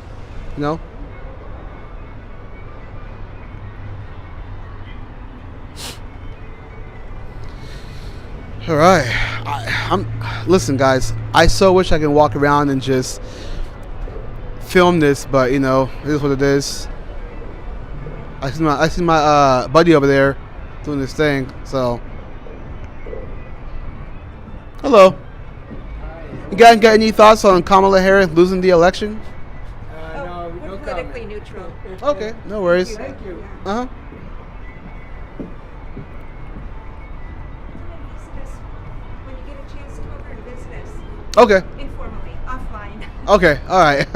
All right. Listen, guys. I so wish I could walk around and just film this, but it is what it is. I see my buddy over there doing this thing. So, hello. You guys got any thoughts on Kamala Harris losing the election? No, we're politically neutral. Okay, no worries. Thank you. Uh huh. When you get a chance to come over to business. Okay. Informally, offline. Okay. All right.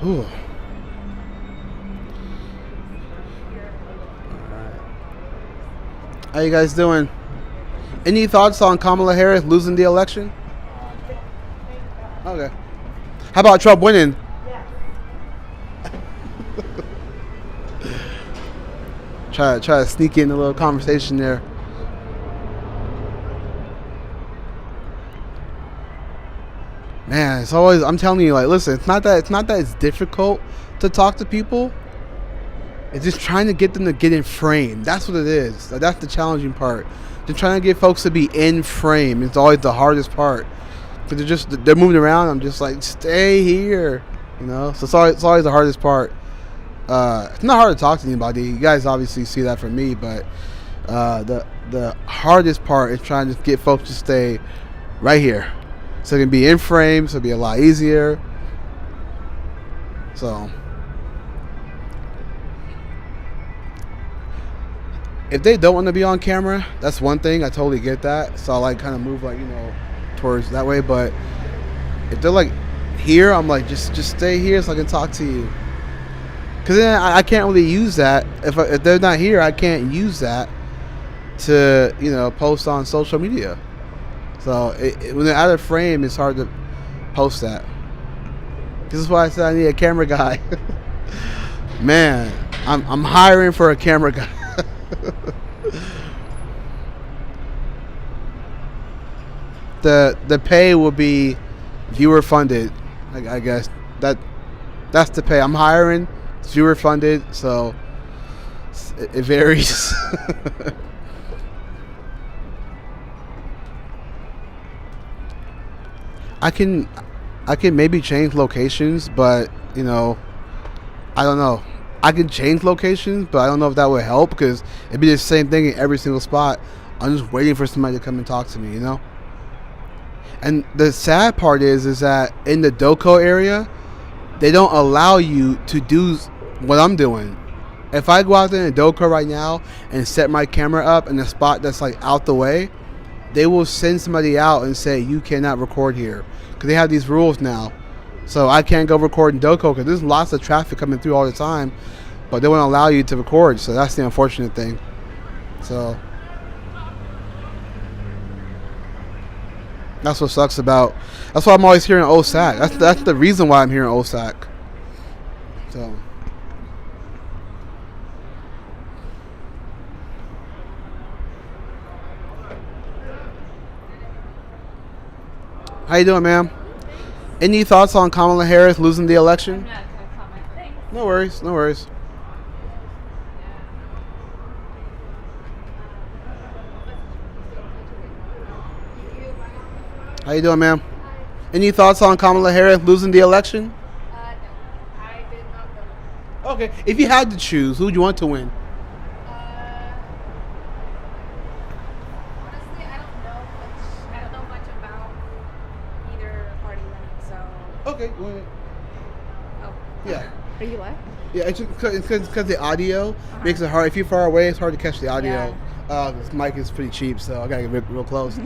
Ooh. How you guys doing? Any thoughts on Kamala Harris losing the election? Okay. How about Trump winning? try to sneak in a little conversation there. Man, it's always, I'm telling you, listen, it's not that it's difficult to talk to people. It's just trying to get them to get in frame. That's what it is. That's the challenging part. Just trying to get folks to be in frame. It's always the hardest part. Because they're moving around. I'm just like, stay here. So it's always the hardest part. It's not hard to talk to anybody. You guys obviously see that from me, but the hardest part is trying to get folks to stay right here. So it can be in frame, so it'll be a lot easier. So if they don't want to be on camera, that's one thing. I totally get that. So I kind of move towards that way. But if they're here, I'm just stay here so I can talk to you. Because then I can't really use that. If they're not here, I can't use that to post on social media. So when they're out of frame, it's hard to post that. This is why I said I need a camera guy. Man, I'm hiring for a camera guy. The pay will be viewer funded. I guess that's the pay. I'm hiring. It's viewer funded, so it varies. I can maybe change locations, but I don't know. I can change locations, but I don't know if that would help because it'd be the same thing in every single spot. I'm just waiting for somebody to come and talk to me, And the sad part is that in the Doco area, they don't allow you to do what I'm doing. If I go out there in Doco right now and set my camera up in a spot that's out the way, they will send somebody out and say you cannot record here because they have these rules now. So I can't go record in Doco because there's lots of traffic coming through all the time, but they won't allow you to record. So that's the unfortunate thing. So that's what sucks about. That's why I'm always here in OSAC. That's the reason why I'm here in OSAC. So. How you doing, ma'am? Any thoughts on Kamala Harris losing the election? not gonna comment. Thanks. No worries, no worries. How you doing, ma'am? Any thoughts on Kamala Harris losing the election? No, I did not vote. Okay. If you had to choose, who would you want to win? Honestly, I don't know much about either party running, so. Okay. Oh. Yeah. Are you live? Yeah, it's because the audio makes it hard. If you're far away, it's hard to catch the audio. This mic is pretty cheap, so I gotta get real close.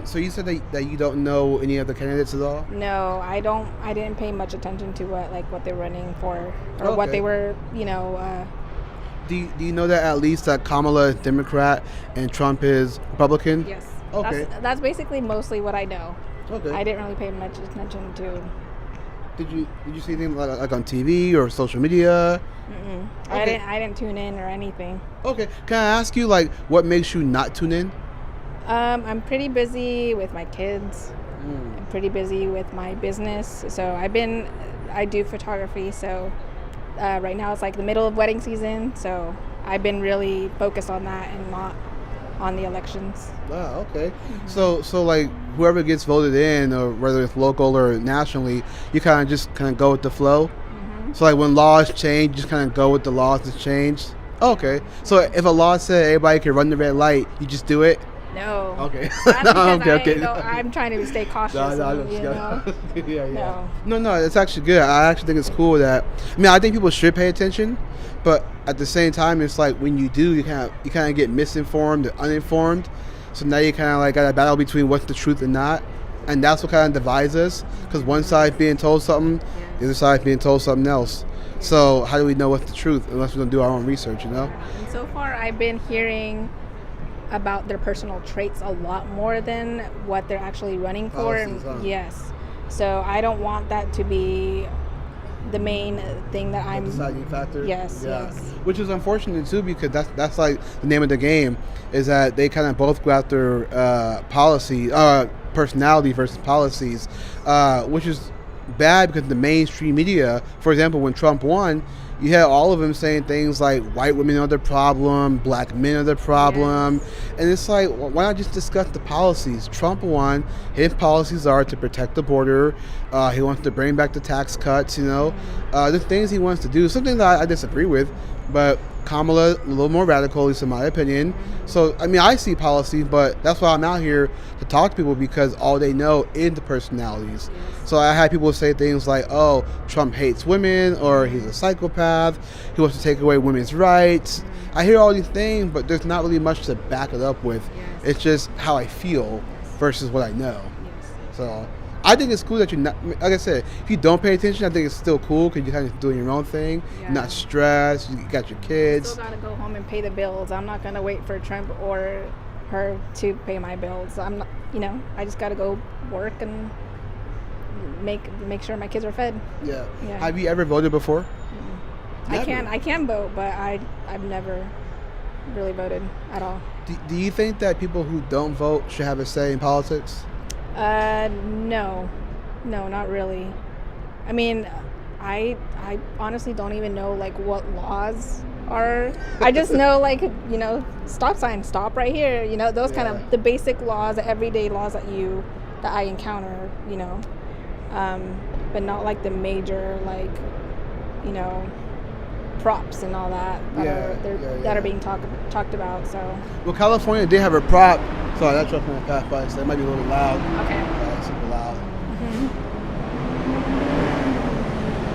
So you said that you don't know any of the candidates at all? No, I don't. I didn't pay much attention to what they're running for or what Okay. they were. Do you know that at least that Kamala is Democrat and Trump is Republican? Yes. Okay. That's basically mostly what I know. Okay. I didn't really pay much attention to. Did you see anything like on TV or social media? Mm-mm. Okay. I didn't tune in or anything. Okay. Can I ask you what makes you not tune in? I'm pretty busy with my kids. I'm pretty busy with my business. So I do photography. So right now it's like the middle of wedding season. So I've been really focused on that and not on the elections. Wow, okay. So whoever gets voted in, or whether it's local or nationally, you kind of go with the flow. So when laws change, you just kind of go with the laws that's changed. Okay. So if a law said everybody can run the red light, you just do it? No. Okay. That's because okay. I'm trying to stay cautious. Yeah. No, it's actually good. I actually think it's cool that. I think people should pay attention, but at the same time, it's like when you do, you kind of get misinformed or uninformed. So now you kind of got a battle between what's the truth and not, and that's what kind of divides us. Because one side's being told something, the other side's being told something else. So how do we know what's the truth unless we don't do our own research? And so far, I've been hearing about their personal traits a lot more than what they're actually running for. Policies, huh? Yes. So I don't want that to be the main thing that I'm deciding factor. Yes. Which is unfortunate too, because that's like the name of the game, is that they kind of both go after personality versus policies, which is bad because the mainstream media, for example, when Trump won, you had all of them saying things like white women are the problem, black men are the problem, and it's like, why not just discuss the policies? Trump won. His policies are to protect the border. He wants to bring back the tax cuts. The things he wants to do. Something that I disagree with, but Kamala a little more radical, at least in my opinion. So I see policy, but that's why I'm out here to talk to people, because all they know is the personalities. So I had people say things like, "Oh, Trump hates women," or "He's a psychopath. He wants to take away women's rights." I hear all these things, but there's not really much to back it up with. It's just how I feel versus what I know. So I think it's cool that you're not, like I said, if you don't pay attention, I think it's still cool because you're kind of doing your own thing. You're not stressed. You got your kids. Still gotta go home and pay the bills. I'm not gonna wait for Trump or her to pay my bills. I'm not, I just gotta go work and make sure my kids are fed. Yeah. Have you ever voted before? I can vote, but I've never really voted at all. Do you think that people who don't vote should have a say in politics? No, not really. I honestly don't even know what laws are. I just know stop sign, stop right here. Those kind of the basic laws, the everyday laws that I encounter. But not the major props and all that that are being talked about. So. Well, California did have a prop. Sorry, that truck went past by, so it might be a little loud. Okay. Super loud.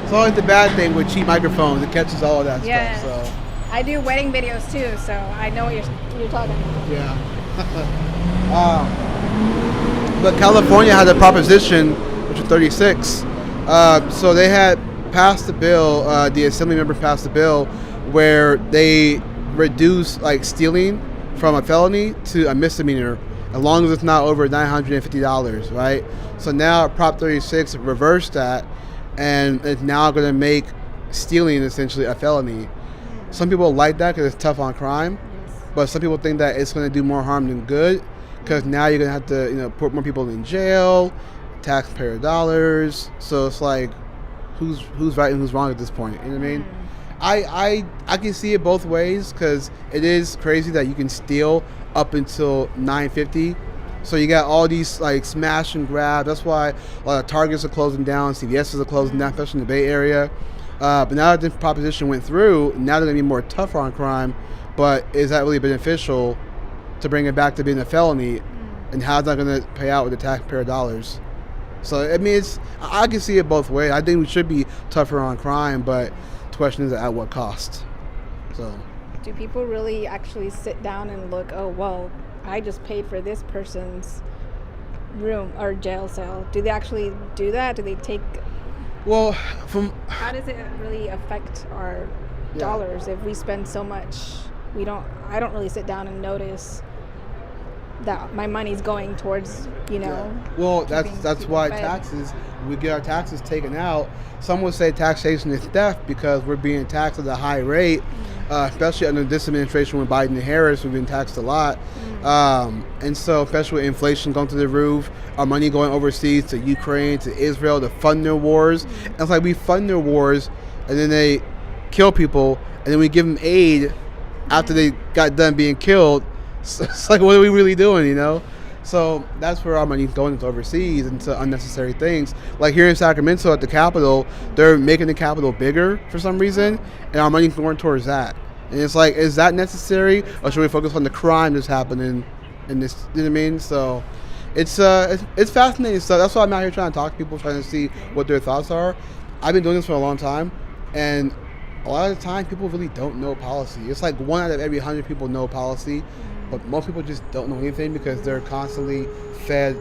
It's always the bad thing with cheap microphones. It catches all of that stuff. So. I do wedding videos too, so I know what you're talking about. Yeah. But California had a proposition, which was 36. So they had passed the bill, the assembly member passed the bill where they reduce stealing from a felony to a misdemeanor as long as it's not over $950, right? So now Prop 36 reversed that, and it's now going to make stealing essentially a felony. Some people like that because it's tough on crime, but some people think that it's going to do more harm than good because now you're going to have to put more people in jail, taxpayer dollars. So it's like, who's right and who's wrong at this point? You know what I mean? I can see it both ways, because it is crazy that you can steal up until $9.50. So you got all these like smash and grab. That's why a lot of Targets are closing down, CVS's are closing down, especially in the Bay Area. But now that the proposition went through, now they're gonna be more tougher on crime. But is that really beneficial to bring it back to being a felony? And how's that gonna pay out with the taxpayer dollars? So I mean, I can see it both ways. I think we should be tougher on crime, but the question is at what cost? So. Do people really actually sit down and look, oh, well, I just paid for this person's room or jail cell? Do they actually do that? Do they take... Well, how does it really affect our dollars if we spend so much? I don't really sit down and notice that my money's going towards, Well, that's why taxes, we get our taxes taken out. Some would say taxation is theft because we're being taxed at a high rate, especially under this administration with Biden and Harris, we've been taxed a lot. And so, especially with inflation going through the roof, our money going overseas to Ukraine, to Israel, to fund their wars. And it's like we fund their wars, and then they kill people, and then we give them aid after they got done being killed. So it's like, what are we really doing, So that's where our money's going, into overseas, into unnecessary things. Like here in Sacramento at the Capitol, they're making the Capitol bigger for some reason, and our money's going towards that. And it's like, is that necessary, or should we focus on the crime that's happening in this? You know what I mean? So it's fascinating stuff. That's why I'm out here trying to talk to people, trying to see what their thoughts are. I've been doing this for a long time, and a lot of the time people really don't know policy. It's like 1 out of every 100 people know policy. But most people just don't know anything because they're constantly fed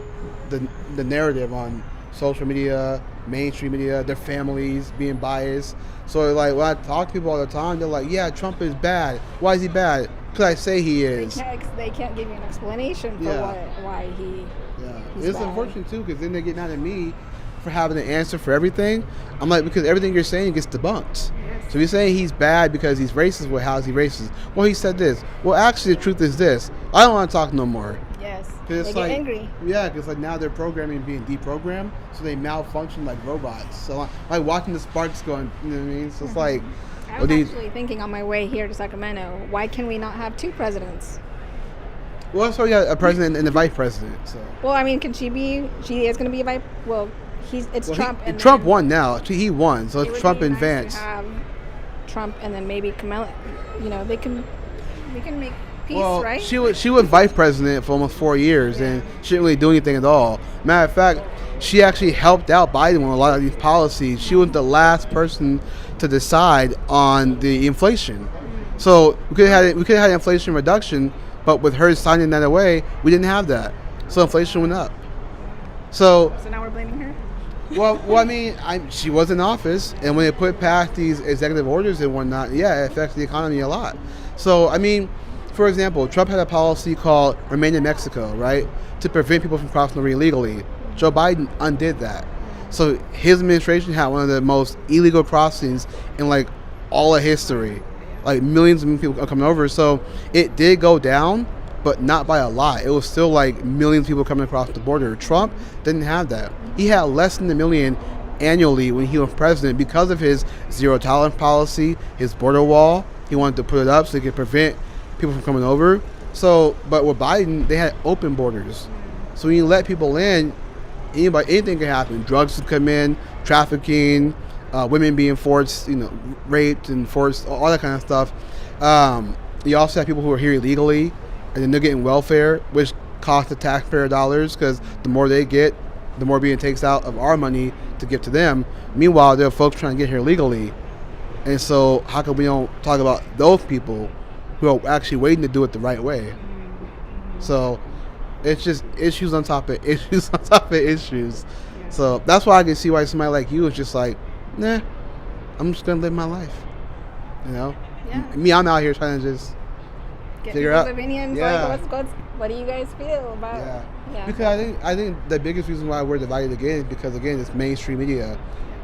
the narrative on social media, mainstream media, their families being biased. So like when I talk to people all the time, they're like, yeah, Trump is bad. Why is he bad? Because I say he is. They can't give you an explanation for why he's It's bad. unfortunate too, because then they get mad at me for having an answer for everything. I'm like, because everything you're saying gets debunked. So you're saying he's bad because he's racist. Well, how is he racist? Well, he said this. Well, actually, the truth is this. I don't want to talk no more. Yes. They get like, angry. Yeah, because like now they're programming being deprogrammed, so they malfunction like robots. So like watching the sparks going, you know what I mean? So it's like. I was actually thinking on my way here to Sacramento, why can we not have 2 presidents? Well, that's why we got a president and a vice president. So. Well, I mean, she is going to be a vice. Well, it's Trump. And Trump won now. He won, so it's Trump and Vance. To have Trump and then maybe Kamala. They can make peace, right? She was vice president for almost 4 years, and she didn't really do anything at all. Matter of fact, she actually helped out Biden with a lot of these policies. She was the last person to decide on the inflation. So we could have had inflation reduction, but with her signing that away, we didn't have that. So inflation went up. So now we're blaming her? Well, I mean, she was in office, and when they put past these executive orders and whatnot, it affects the economy a lot. So, I mean, for example, Trump had a policy called Remain in Mexico, right, to prevent people from crossing over illegally. Joe Biden undid that. So his administration had one of the most illegal crossings in like all of history. Like millions of people are coming over. So it did go down, but not by a lot. It was still like millions of people coming across the border. Trump didn't have that. He had less than 1 million annually when he was president because of his zero tolerance policy, his border wall. He wanted to put it up so he could prevent people from coming over. So, but with Biden, they had open borders. So when you let people in, anything can happen. Drugs could come in, trafficking, women being forced, raped and forced, all that kind of stuff. You also have people who are here illegally, and then they're getting welfare, which costs the taxpayer dollars because the more they get, the more being takes out of our money to give to them. Meanwhile, there are folks trying to get here legally. And so how come we don't talk about those people who are actually waiting to do it the right way? So it's just issues on top of issues on top of issues. So that's why I can see why somebody like you is just like, nah, I'm just going to live my life. Yeah. Me, I'm out here trying to just get figure out. Opinions, what do you guys feel about? Yeah. Because I think the biggest reason why we're divided again is because again it's mainstream media.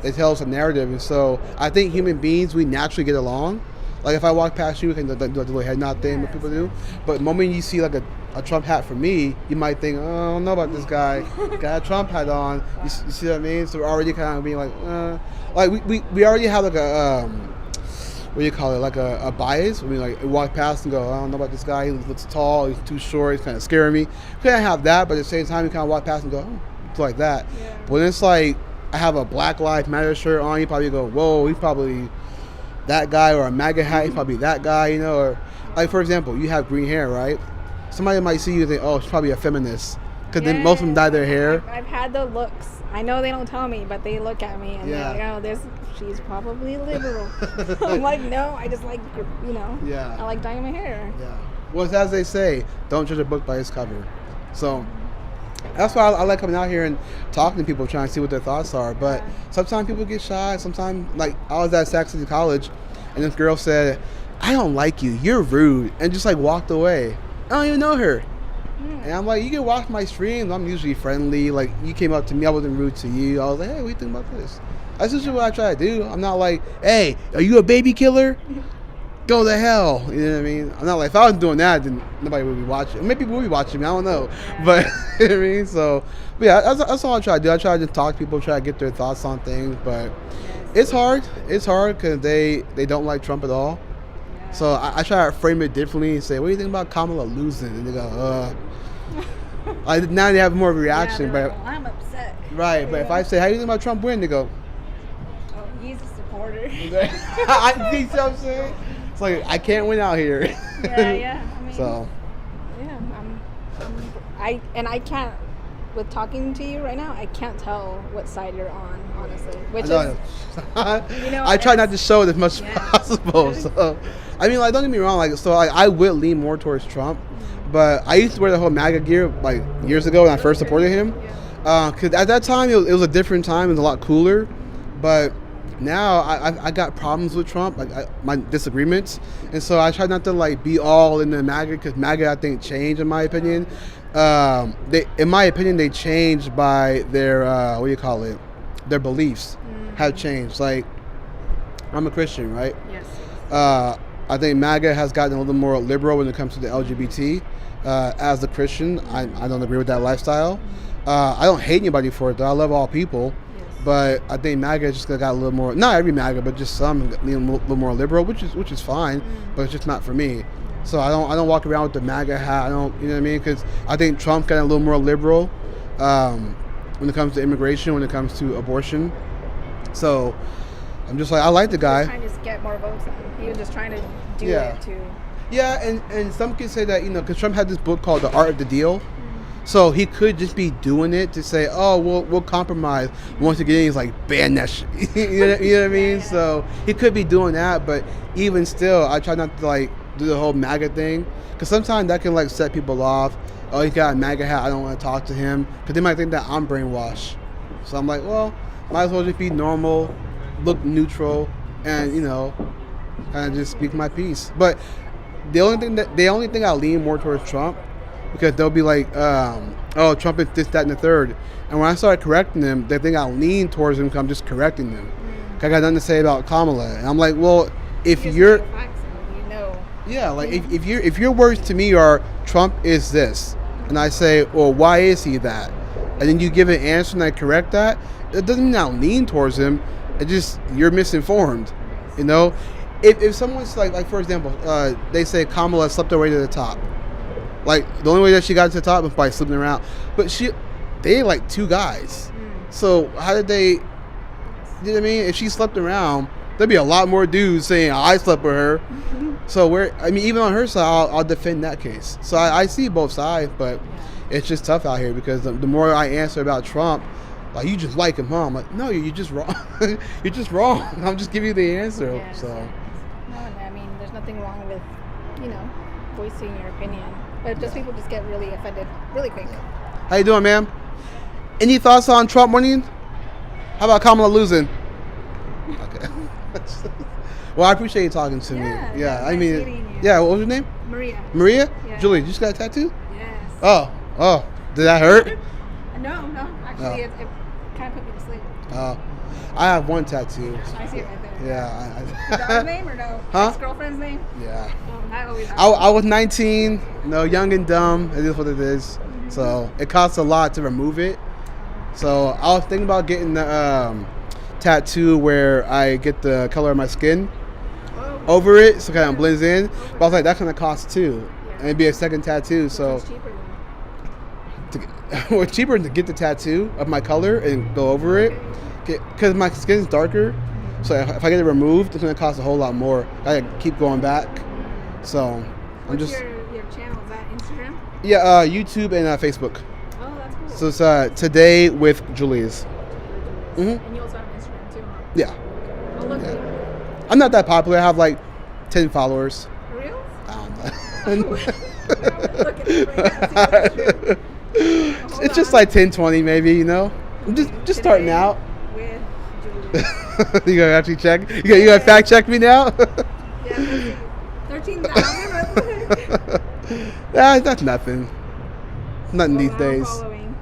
It tells a narrative, and so I think human beings, we naturally get along. Like if I walk past you, I can do the little head nod thing that people do. But the moment you see like a Trump hat for me, you might think, oh, I don't know about this guy. Got a Trump hat on. You see what I mean? So we're already kind of being like we already have like a what do you call it? Like a bias. I mean, like walk past and go, I don't know about this guy. He looks tall. He's too short. He's kind of scaring me. You can't have that, but at the same time, you kind of walk past and go, oh, it's like that. Yeah. But when it's like I have a Black Lives Matter shirt on, you probably go, whoa, he's probably that guy, or a MAGA hat, he's probably that guy, you know. Or like for example, you have green hair, right? Somebody might see you and think, oh, she's probably a feminist, because then most of them dye their hair. I've had the looks. I know they don't tell me, but they look at me and they're like, oh, she's probably liberal. I'm like, no, I just like, I like dyeing my hair. Yeah. Well, it's as they say, don't judge a book by its cover. So that's why I like coming out here and talking to people, trying to see what their thoughts are. But sometimes people get shy. Sometimes, like, I was at Sacramento College, and this girl said, I don't like you. You're rude. And just, like, walked away. I don't even know her. And I'm like, you can watch my streams. I'm usually friendly. Like, you came up to me. I wasn't rude to you. I was like, hey, what do you think about this? That's just what I try to do. I'm not like, hey, are you a baby killer? Go to hell. You know what I mean? I'm not like, if I was doing that, then nobody would be watching. Maybe people would be watching me. I don't know. But, you know what I mean? So, but yeah, that's all I try to do. I try to talk to people, try to get their thoughts on things. But it's hard. It's hard because they don't like Trump at all. So I try to frame it differently and say, what do you think about Kamala losing? And they go, now they have more of a reaction. But like, I'm upset. Right. But if I say, how do you think about Trump winning? They go, oh, he's a supporter. I think so. I'm saying. It's like, I can't win out here. Yeah. I mean, so. Yeah, I can't, with talking to you right now, I can't tell what side you're on, honestly. Which is, I try not to show it as much as possible. So, I mean, like, don't get me wrong. Like, so I would lean more towards Trump, but I used to wear the whole MAGA gear like years ago when I first supported him. Because at that time it was a different time. It was a lot cooler, but now I got problems with Trump, like my disagreements, and so I try not to like be all in the MAGA, because MAGA I think changed in my opinion. In my opinion, they changed by their their beliefs have changed. Like, I'm a Christian, right? Yes. I think MAGA has gotten a little more liberal when it comes to the LGBT. As a Christian, I don't agree with that lifestyle. I don't hate anybody for it though. I love all people. But I think MAGA just got a little more, not every MAGA, but just some a little more liberal, which is fine, but it's just not for me. So I don't walk around with the MAGA hat. I don't, you know what I mean? Because I think Trump got a little more liberal when it comes to immigration, when it comes to abortion. So I'm just like, I like the guy. He was trying to get more votes. He was just trying to do it too. Yeah, and some can say that, because Trump had this book called The Art of the Deal. So he could just be doing it to say, oh, we'll compromise. Once again, he's like, ban that shit. you know what I mean? So he could be doing that, but even still, I try not to like do the whole MAGA thing, because sometimes that can like set people off. Oh, he got a MAGA hat, I don't want to talk to him, because they might think that I'm brainwashed. So I'm like, well, might as well just be normal, look neutral, and kind of just speak my piece. But the only thing I lean more towards Trump, because they'll be like, oh, Trump is this, that, and the third. And when I start correcting them, they think I lean towards them because I'm just correcting them. I got nothing to say about Kamala. And I'm like, well, if you're... Yeah, like if your words to me are, Trump is this, and I say, well, why is he that? And then you give an answer and I correct that, it doesn't mean I lean towards him. It just, you're misinformed, If someone's like for example, they say Kamala slept her way to the top. Like, the only way that she got to the top was by slipping around. But they had like two guys. So how did they, you know what I mean? If she slept around, there'd be a lot more dudes saying, I slept with her. So even on her side, I'll defend that case. So I see both sides, but it's just tough out here, because the more I answer about Trump, like, you just like him, huh? I'm like, no, you're just wrong. You're just wrong. I'm just giving you the answer. Yeah, so. No, I mean, there's nothing wrong with, voicing your opinion. But just people just get really offended really quick. How you doing, ma'am? Any thoughts on Trump winning? How about Kamala losing? Okay. Well, I appreciate you talking to me. Yeah, I mean, what was your name? Maria. Maria? Yeah. Julie, you just got a tattoo? Yes. Oh, did that hurt? No. Actually, it kind of put me to sleep. I have one tattoo. I see it right there. Is that her name or no? Huh? Ex-girlfriend's name? Yeah. That always I was 19, young and dumb. It is what it is. So it costs a lot to remove it. So I was thinking about getting the tattoo where I get the color of my skin over it, so it kind of blends in. But I was like, that's gonna cost too, and it'd be a second tattoo. So it's cheaper to get the tattoo of my color and go over it, because my skin's darker. So if I get it removed, it's gonna cost a whole lot more. I gotta keep going back. So I'm just. Your channel, is that Instagram? Yeah, YouTube and Facebook. Oh, that's cool. So it's Today with Julius. And you also have Instagram too, huh? Yeah. Oh, look. Yeah. I'm not that popular. I have like 10 followers. For real? I don't know. Look at it right now, see that's true. It's just like 10, 20 maybe, I'm just starting out. With Julius. You gotta actually check? You gotta fact check me now? Yeah, 13,000. Yeah, that's nothing. Nothing these days. Following.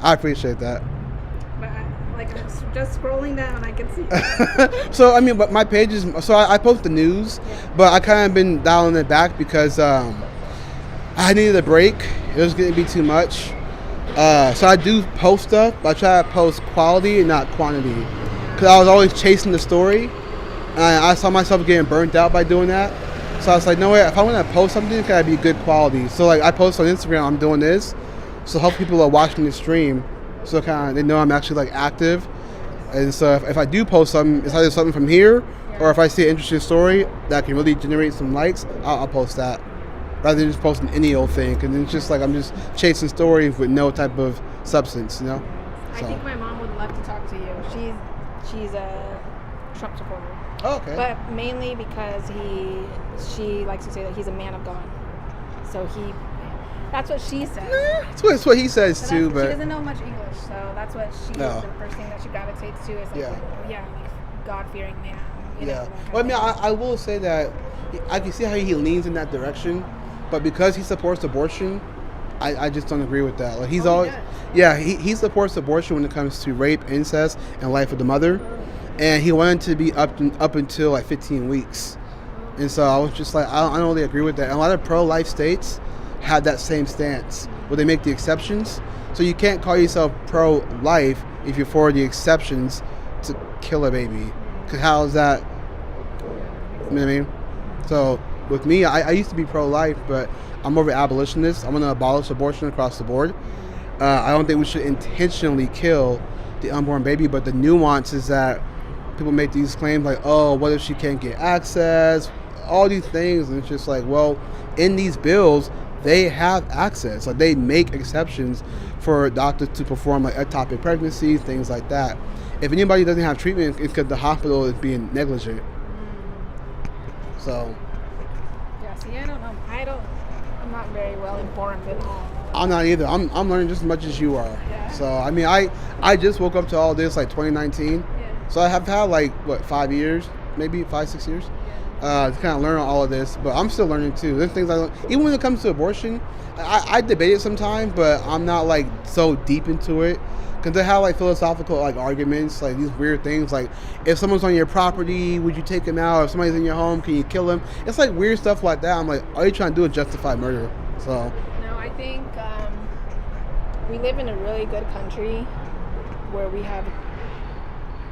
I appreciate that. But I'm just scrolling down, I can see. So but my page is. So I post the news, but I kind of been dialing it back because I needed a break. It was going to be too much. So I do post stuff, but I try to post quality and not quantity, because I was always chasing the story, and I saw myself getting burnt out by doing that. So I was like, no way. If I want to post something, it's gotta be good quality. So I post on Instagram, I'm doing this, so help people are watching the stream, so they know I'm actually active. And so if I do post something, it's either something from here, or if I see an interesting story that can really generate some likes, I'll post that, rather than just posting any old thing. And it's just I'm just chasing stories with no type of substance, I think my mom would love to talk to you. She's a Trump supporter. Oh, okay. But mainly because she likes to say that he's a man of God. So that's what she says. That's what he says too, She but doesn't know much English, so that's what the first thing that she gravitates to is God-fearing man. I will say that I can see how he leans in that direction, but because he supports abortion, I just don't agree with that. He supports abortion when it comes to rape, incest, and life of the mother, and he wanted to be up until 15 weeks, and so I was just I don't really agree with that. And a lot of pro-life states have that same stance where they make the exceptions, so you can't call yourself pro-life if you're for the exceptions to kill a baby. Because how is that? You know what I mean? So with me, I used to be pro-life, but I'm more of an abolitionist. I'm going to abolish abortion across the board. I don't think we should intentionally kill the unborn baby, but the nuance is that people make these claims what if she can't get access? All these things, and it's just in these bills, they have access. They make exceptions for doctors to perform ectopic pregnancies, things like that. If anybody doesn't have treatment, it's because the hospital is being negligent. So. Yeah. See, I don't know. I'm not very well informed at all. I'm not either. I'm learning just as much as you are. Yeah. So I just woke up to all this 2019. Yeah. So I have had 5 years, maybe 5-6 years. To kind of learn all of this, but I'm still learning too. There's things I don't, even when it comes to abortion, I debate it sometimes, but I'm not so deep into it, because they have philosophical arguments, these weird things, if someone's on your property, would you take him out? If somebody's in your home, can you kill him? It's weird stuff like that. I'm all you're trying to do is justify murder. So no, I think we live in a really good country where we have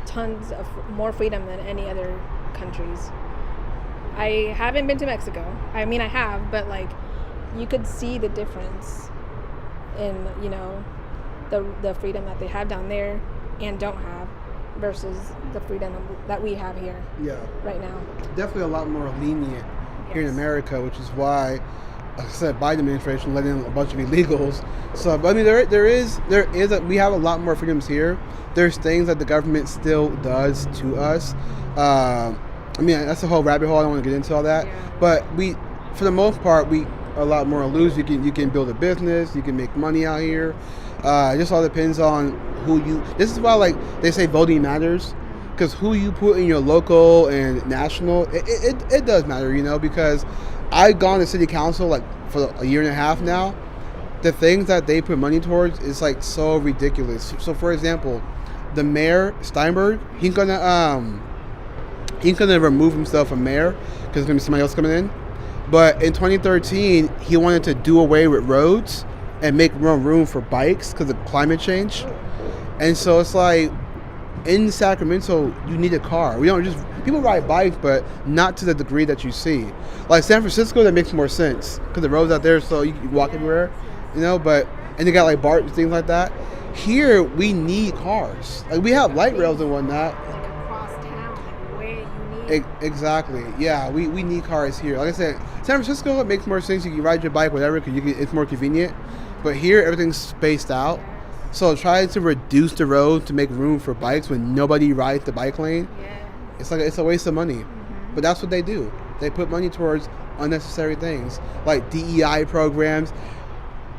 tons of more freedom than any other countries. I haven't been to Mexico. I mean, I have, but you could see the difference in, the freedom that they have down there and don't have versus the freedom that we have here. Yeah. Right now. Definitely a lot more lenient here in America, which is why, like I said, Biden administration let in a bunch of illegals. So, but we have a lot more freedoms here. There's things that the government still does to us. That's a whole rabbit hole. I don't want to get into all that. Yeah. But for the most part, we are a lot more loose. You can build a business. You can make money out here. It just all depends on who you. This is why they say voting matters, because who you put in your local and national, it does matter. Because I've gone to city council for a year and a half now. The things that they put money towards is so ridiculous. So for example, the mayor Steinberg, he's gonna he's going to remove himself from mayor because there's going to be somebody else coming in. But in 2013, he wanted to do away with roads and make more room for bikes because of climate change. And so it's like, in Sacramento, you need a car. We don't just, people ride bikes, but not to the degree that you see. Like San Francisco, that makes more sense because the roads out there, so you can walk everywhere, you know. But and they got like BART and things like that. Here, we need cars. Like we have light rails and whatnot. Like across town, like way unique. Exactly. Yeah, we need cars here. Like I said, San Francisco, it makes more sense. You can ride your bike, whatever, because it's more convenient. But here, everything's spaced out. So try to reduce the road to make room for bikes when nobody rides the bike lane. Yeah. It's a waste of money. But that's what they do. They put money towards unnecessary things like DEI programs.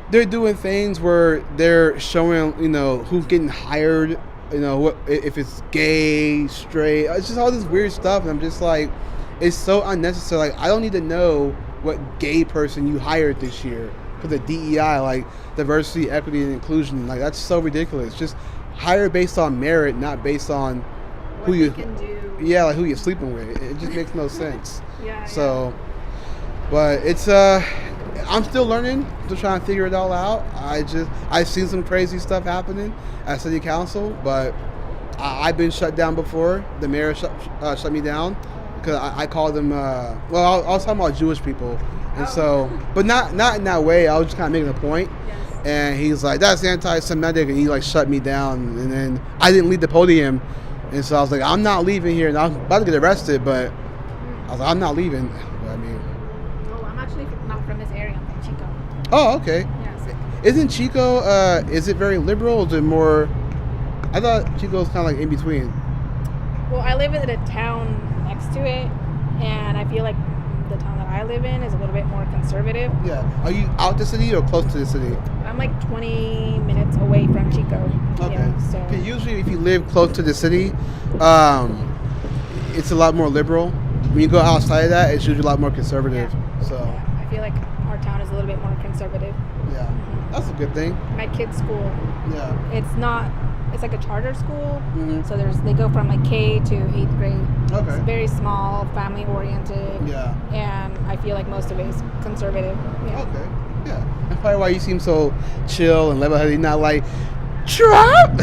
They're doing things where they're showing, you know, who's getting hired, you know, what if it's gay, straight. It's just all this weird stuff, and I'm just like, it's so unnecessary. Like I don't need to know what gay person you hired this year. For the DEI, like diversity, equity, and inclusion, like that's so ridiculous. Just hire based on merit, not based on who you can do. Yeah, like who you're sleeping with. It just makes no sense. Yeah. So, but it's I'm still learning, still trying to figure it all out. I've seen some crazy stuff happening at city council, but I've been shut down before. The mayor shut me down because I called them. I was talking about Jewish people. And so, but not in that way. I was just kind of making a point. Yes. And he's like, that's anti-Semitic. And he like shut me down. And then I didn't leave the podium. And so I was like, I'm not leaving here. And I was about to get arrested, but I was like, I'm not leaving. But I mean. Oh, I'm actually not from this area. I'm from Chico. Oh, okay. Yes. Isn't Chico, is it very liberal? Or is it more, I thought Chico was kind of like in between. Well, I live in a town next to it. And I feel like the town that I live in is a little bit more conservative. Yeah. Are you out the city or close to the city? I'm like 20 minutes away from Chico. Okay. Yeah, so. Okay, usually if you live close to the city, it's a lot more liberal. When you go outside of that, it's usually a lot more conservative. Yeah. So Yeah, I feel like our town is a little bit more conservative. yeah, that's a good thing. My kids' school, Yeah. it's like a charter school. Mhm. So they go from like K to 8th grade. Okay. It's very small, family oriented. Yeah. And I feel like most of it is conservative. Yeah. Okay. Yeah. That's probably why you seem so chill and level-headed. You're not like Trump.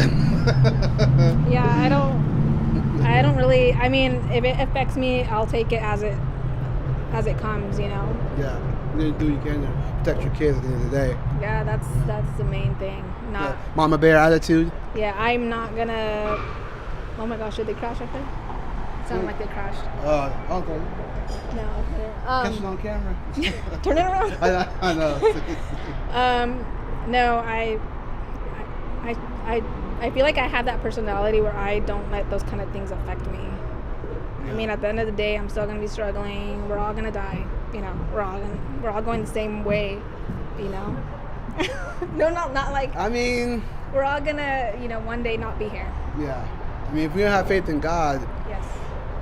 Yeah, I don't really. I mean, if it affects me, I'll take it as it comes. You know. Yeah. You do what you can to protect your kids at the end of the day. Yeah, that's the main thing. Not. Yeah. Mama bear attitude. Yeah, I'm not gonna. Oh my gosh, did they crash up there? Sounded like they crashed. Okay. No. Catch it on camera. Turn it around. I know. No, I feel like I have that personality where I don't let those kind of things affect me. I mean, at the end of the day, I'm still gonna be struggling. We're all gonna die. You know, we're all going the same way. You know. No, not like. I mean. We're all gonna, one day not be here. Yeah. I mean, if we don't have faith in God. Yes.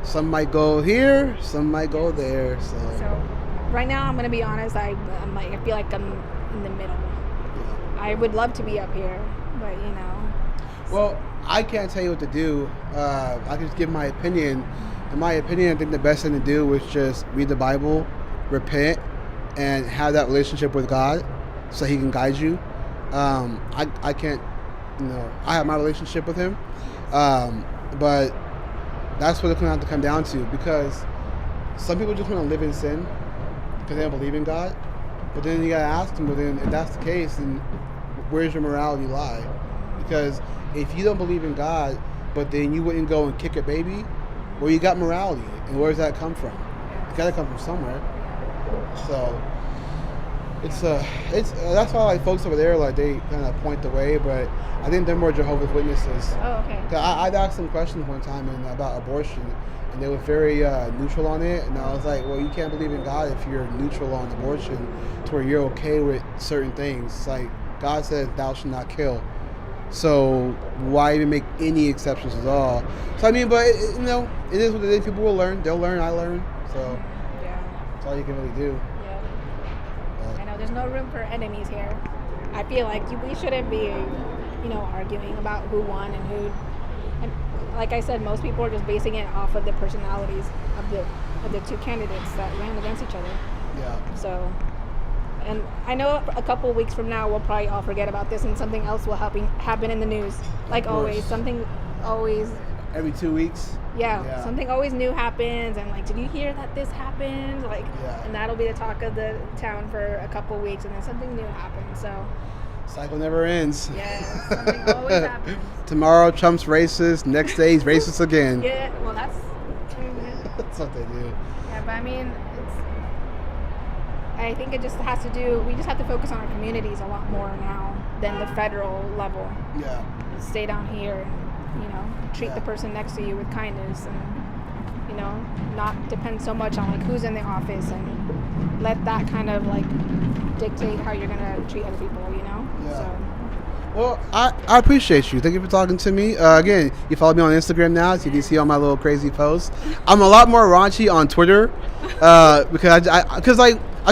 Some might go here, some might go there. So right now, I'm gonna be honest. I feel like I'm in the middle. Yeah. I would love to be up here, but Well, I can't tell you what to do. I can just give my opinion. In my opinion, I think the best thing to do is just read the Bible, repent, and have that relationship with God, so He can guide you. I can't, I have my relationship with Him, but that's what it's going to have to come down to, because some people just want to live in sin because they don't believe in God. But then you got to ask them, well, then if that's the case, then where's your morality lie? Because if you don't believe in God, but then you wouldn't go and kick a baby, well, you got morality, and where does that come from? It's got to come from somewhere. So it's that's why like folks over there, like they kind of point the way, but I think they're more Jehovah's Witnesses. Oh, okay. I'd asked them questions one time about abortion, and they were very neutral on it, and I was like, well, you can't believe in God if you're neutral on abortion, to where you're okay with certain things. It's like God says, "Thou shalt not kill." So why even make any exceptions at all? So I mean, but it is what it is. People will learn. They'll learn. I learn. So that's all you can really do. Yeah. I know there's no room for enemies here. I feel like we shouldn't be, arguing about who won and who. And like I said, most people are just basing it off of the personalities of the two candidates that ran against each other. Yeah. So, and I know a couple weeks from now we'll probably all forget about this and something else will happen in the news. Like always, something always. Every 2 weeks. Yeah, something always new happens, and like, did you hear that this happened? Like, and that'll be the talk of the town for a couple weeks, and then something new happens. So. Cycle never ends. Yeah, something always happens. Tomorrow Trump's racist, next day he's racist again. Yeah, well that's what they do. Yeah, but I mean, I think it just has to do, we just have to focus on our communities a lot more now than the federal level. Yeah. Stay down here and, you know, treat the person next to you with kindness and, you know, not depend so much on like who's in the office and let that kind of like dictate how you're gonna treat other people, you know? Yeah. So. Well, I appreciate you. Thank you for talking to me. Again, you follow me on Instagram now, so you can see all my little crazy posts. I'm a lot more raunchy on Twitter because I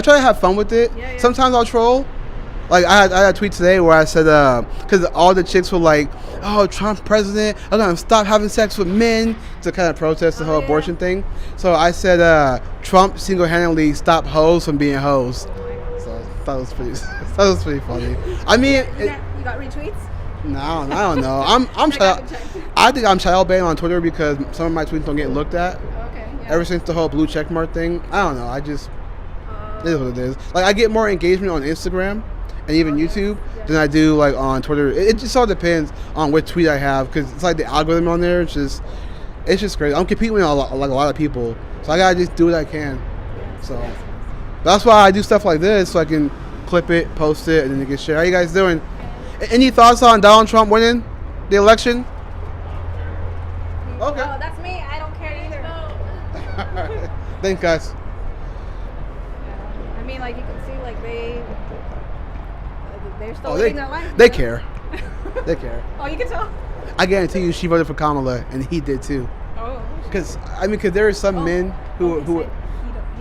try to have fun with it. Yeah. Sometimes I'll troll. Like I had a tweet today where I said because all the chicks were like, "Oh, Trump president, I'm gonna stop having sex with men," to kind of protest the whole abortion thing. So I said, "Trump single-handedly stopped hoes from being hoes." So that was pretty funny. I mean. You got retweets? No, I don't know. I think I'm child banned on Twitter because some of my tweets don't get looked at. Okay. Yeah. Ever since the whole blue checkmark thing, I don't know. It is what it is. Like I get more engagement on Instagram and even YouTube than I do like on Twitter. It just all depends on what tweet I have because it's like the algorithm on there. It's just crazy. I'm competing with a lot of people, so I gotta just do what I can. So that's why I do stuff like this so I can clip it, post it, and then it gets shared. How you guys doing? Any thoughts on Donald Trump winning the election? Okay. Oh, that's me. I don't care either. Thanks, guys. I mean, like you can see, like they're still living their life. They care. They care. Oh, you can tell. I guarantee you, she voted for Kamala, and he did too. Oh. Because there are some men who he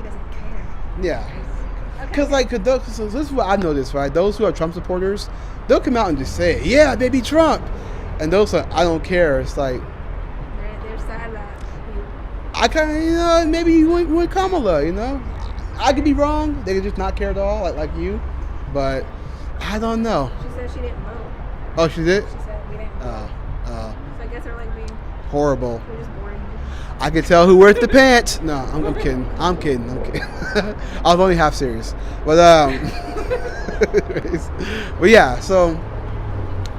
doesn't care. Yeah. Because so this is what I noticed, right? Those who are Trump supporters, they'll come out and just say, "Yeah, baby Trump," and those are, I don't care. It's like they're sad that I kind of maybe you went Kamala. You know, I could be wrong. They could just not care at all, like you. But I don't know. She said she didn't vote. Oh, she did. She said we didn't vote. So I guess they're like being horrible. We're just boring. I can tell who wears the pants. No, I'm kidding. I'm kidding. I was only half serious. But but yeah, so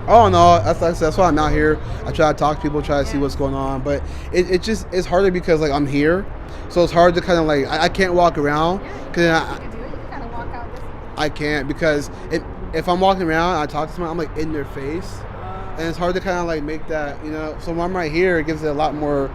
all in all, that's why I'm out here. I try to talk to people, try to see what's going on. But it's harder because like I'm here. So it's hard to kind of like, I can't walk around. I can't because if I'm walking around and I talk to someone, I'm like in their face. And it's hard to kind of like make that, you know. So when I'm right here, it gives it a lot more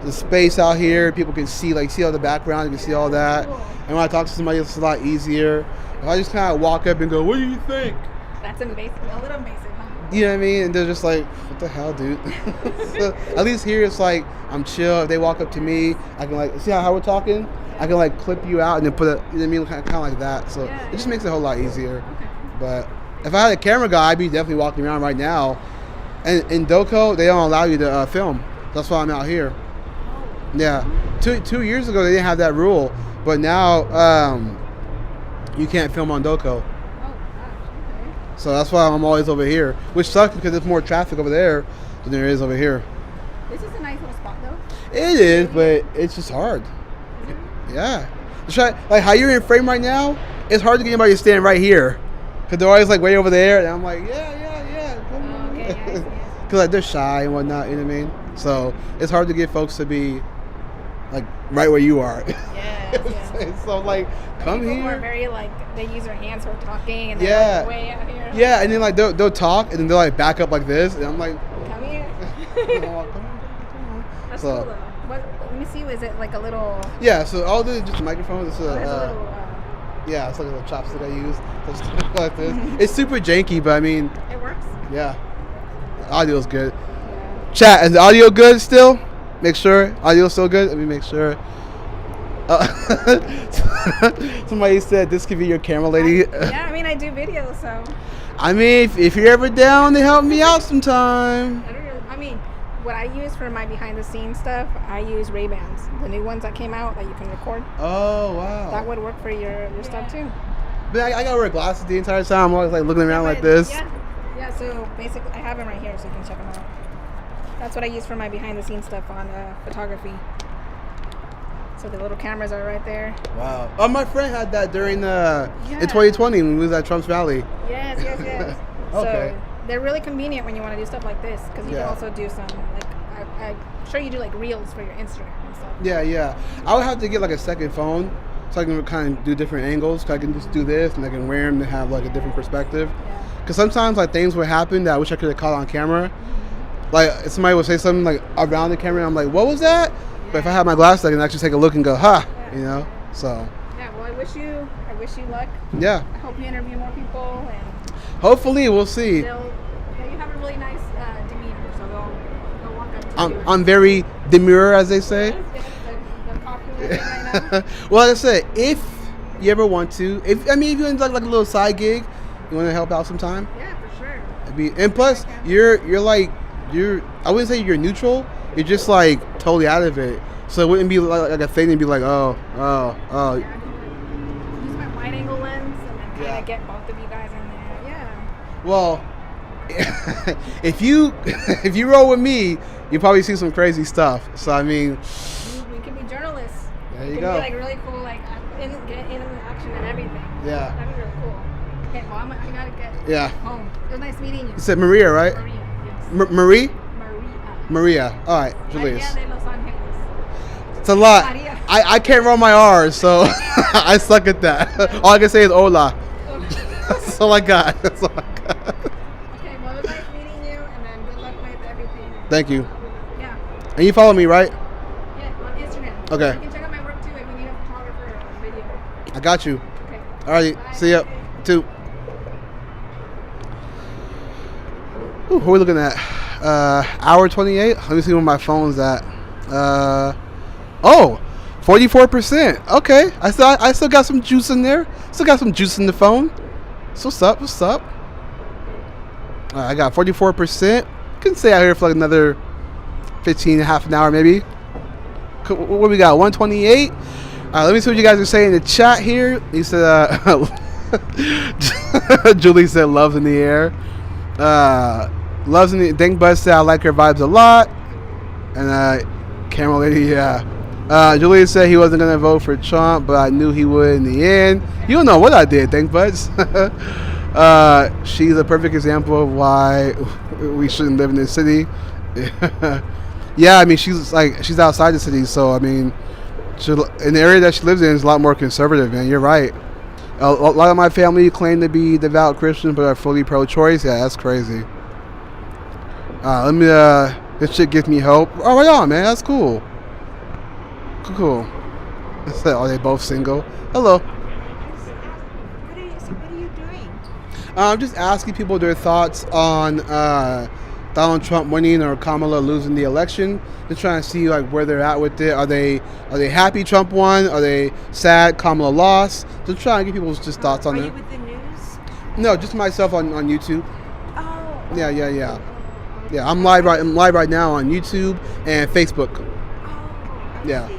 the space out here. People can see all the background, you can see all that. And when I talk to somebody, it's a lot easier. If I just kind of walk up and go, "What do you think?" That's invasive, a little invasive, huh? You know what I mean? And they're just like, "What the hell, dude?" So at least here, it's like I'm chill. If they walk up to me, I can like see how we're talking. I can like clip you out and then put it. You know what I mean? Kind of like that. So it just makes it a whole lot easier. Okay. But if I had a camera guy, I'd be definitely walking around right now. And in DOCO, they don't allow you to film. That's why I'm out here. Yeah, 2 years ago they didn't have that rule, but now you can't film on DOCO. Oh gosh, okay. So that's why I'm always over here, which sucks because there's more traffic over there than there is over here. This is a nice little spot though. It is, but it's just hard. Yeah, like how you're in frame right now. It's hard to get anybody to stand right here because they're always like way over there, and I'm like, yeah. Okay, Because like they're shy and whatnot, you know what I mean? So it's hard to get folks to be like right where you are. Yeah. So like, come People here. are very like, they use their hands for talking and they're like way out here. Yeah, and then like they'll talk and then they'll like back up like this, and I'm like, come here. come on. That's cool though. Let me see. Is it like a little? Yeah. So all the just microphones. It's there's a little. Yeah, it's like a little chopstick I use. Like this. It's super janky, but I mean. It works. Yeah. The audio's good. Chat, is the audio good still? Make sure. Audio's still good? Let me make sure. Somebody said this could be your camera lady. Yeah, I mean, I do videos, so. I mean, if you're ever down to help me out sometime. I mean, what I use for my behind the scenes stuff, I use Ray-Bans, the new ones that came out that you can record. Oh wow. That would work for your stuff too. But I gotta wear glasses the entire time. I'm always like looking around like this. Yeah. So basically, I have them right here, so you can check them out. That's what I use for my behind the scenes stuff on photography. So the little cameras are right there. Wow. Oh, my friend had that during in 2020 when we was at Trump's rally. Yes. Okay. So they're really convenient when you want to do stuff like this, because you can also do some, like, I'm sure you do like reels for your Instagram and stuff. Yeah. I would have to get like a second phone so I can kind of do different angles. So I can just do this and I can wear them to have like a different perspective. Because sometimes like things would happen that I wish I could have caught on camera. Like somebody would say something like around the camera and I'm like, what was that? But if I have my glasses, I can actually take a look and go, you know? So. Yeah, well, I wish you luck. Yeah. I hope you interview more people, and hopefully we'll see. you have a really nice demeanor, so they'll walk up to you. I'm very demure, as they say. They're popular right now. Well, like I said, if you ever want to, if you want like a little side gig, you want to help out sometime. Yeah, for sure. And plus, you're I wouldn't say you're neutral. You're just like totally out of it. So it wouldn't be like a thing to be like, oh. Yeah, use my wide angle lens and then kind of get both of you guys in there. Yeah. Well, if you roll with me, you probably see some crazy stuff. So I mean, we can be journalists. There you can go. Be like really cool, like get in action and everything. Yeah. That'd be really cool. Okay, well I gotta get home. It was nice meeting you. You said Maria, right? Maria, yes. Marie? Maria. All right, Julius. Maria de Los Angeles. It's a lot. Maria. I can't roll my R's, so I suck at that. All I can say is hola. That's all I got. Okay, well, it was nice meeting you, and then good luck with everything. Thank you. Yeah. And you follow me, right? Yeah, on Instagram. Okay. You can check out my work too if you need a photographer or a video. I got you. Okay. All right. See ya. Too. Ooh, who are we looking at? Hour 28. Let me see where my phone's at. 44%. Okay. I still got some juice in there. Still got some juice in the phone. So what's up? All right, I got 44%. Can stay out here for like another 15, half an hour maybe. What we got? 128. All right, let me see what you guys are saying in the chat here. He said, Julie said, love's in the air. Love's in the Dink Bud said I like her vibes a lot. And Camera Lady, Julius said he wasn't gonna vote for Trump, but I knew he would in the end. You don't know what I did, Dink Buds. She's a perfect example of why we shouldn't live in this city. Yeah, I mean she's outside the city, so I mean, in the area that she lives in is a lot more conservative. Man, you're right. A lot of my family claim to be devout Christians, but are fully pro-choice. Yeah, that's crazy. This shit gives me hope. Oh, right on, man. That's cool. Cool. Are they both single? Hello. What are you doing? I'm just asking people their thoughts on Donald Trump winning or Kamala losing the election. Just trying to see like where they're at with it. Are they happy Trump won? Are they sad Kamala lost? Just trying to get people's just thoughts on it. Are you with the news? No, just myself on YouTube. Oh. Yeah. Yeah, I'm live right now on YouTube and Facebook. Yeah.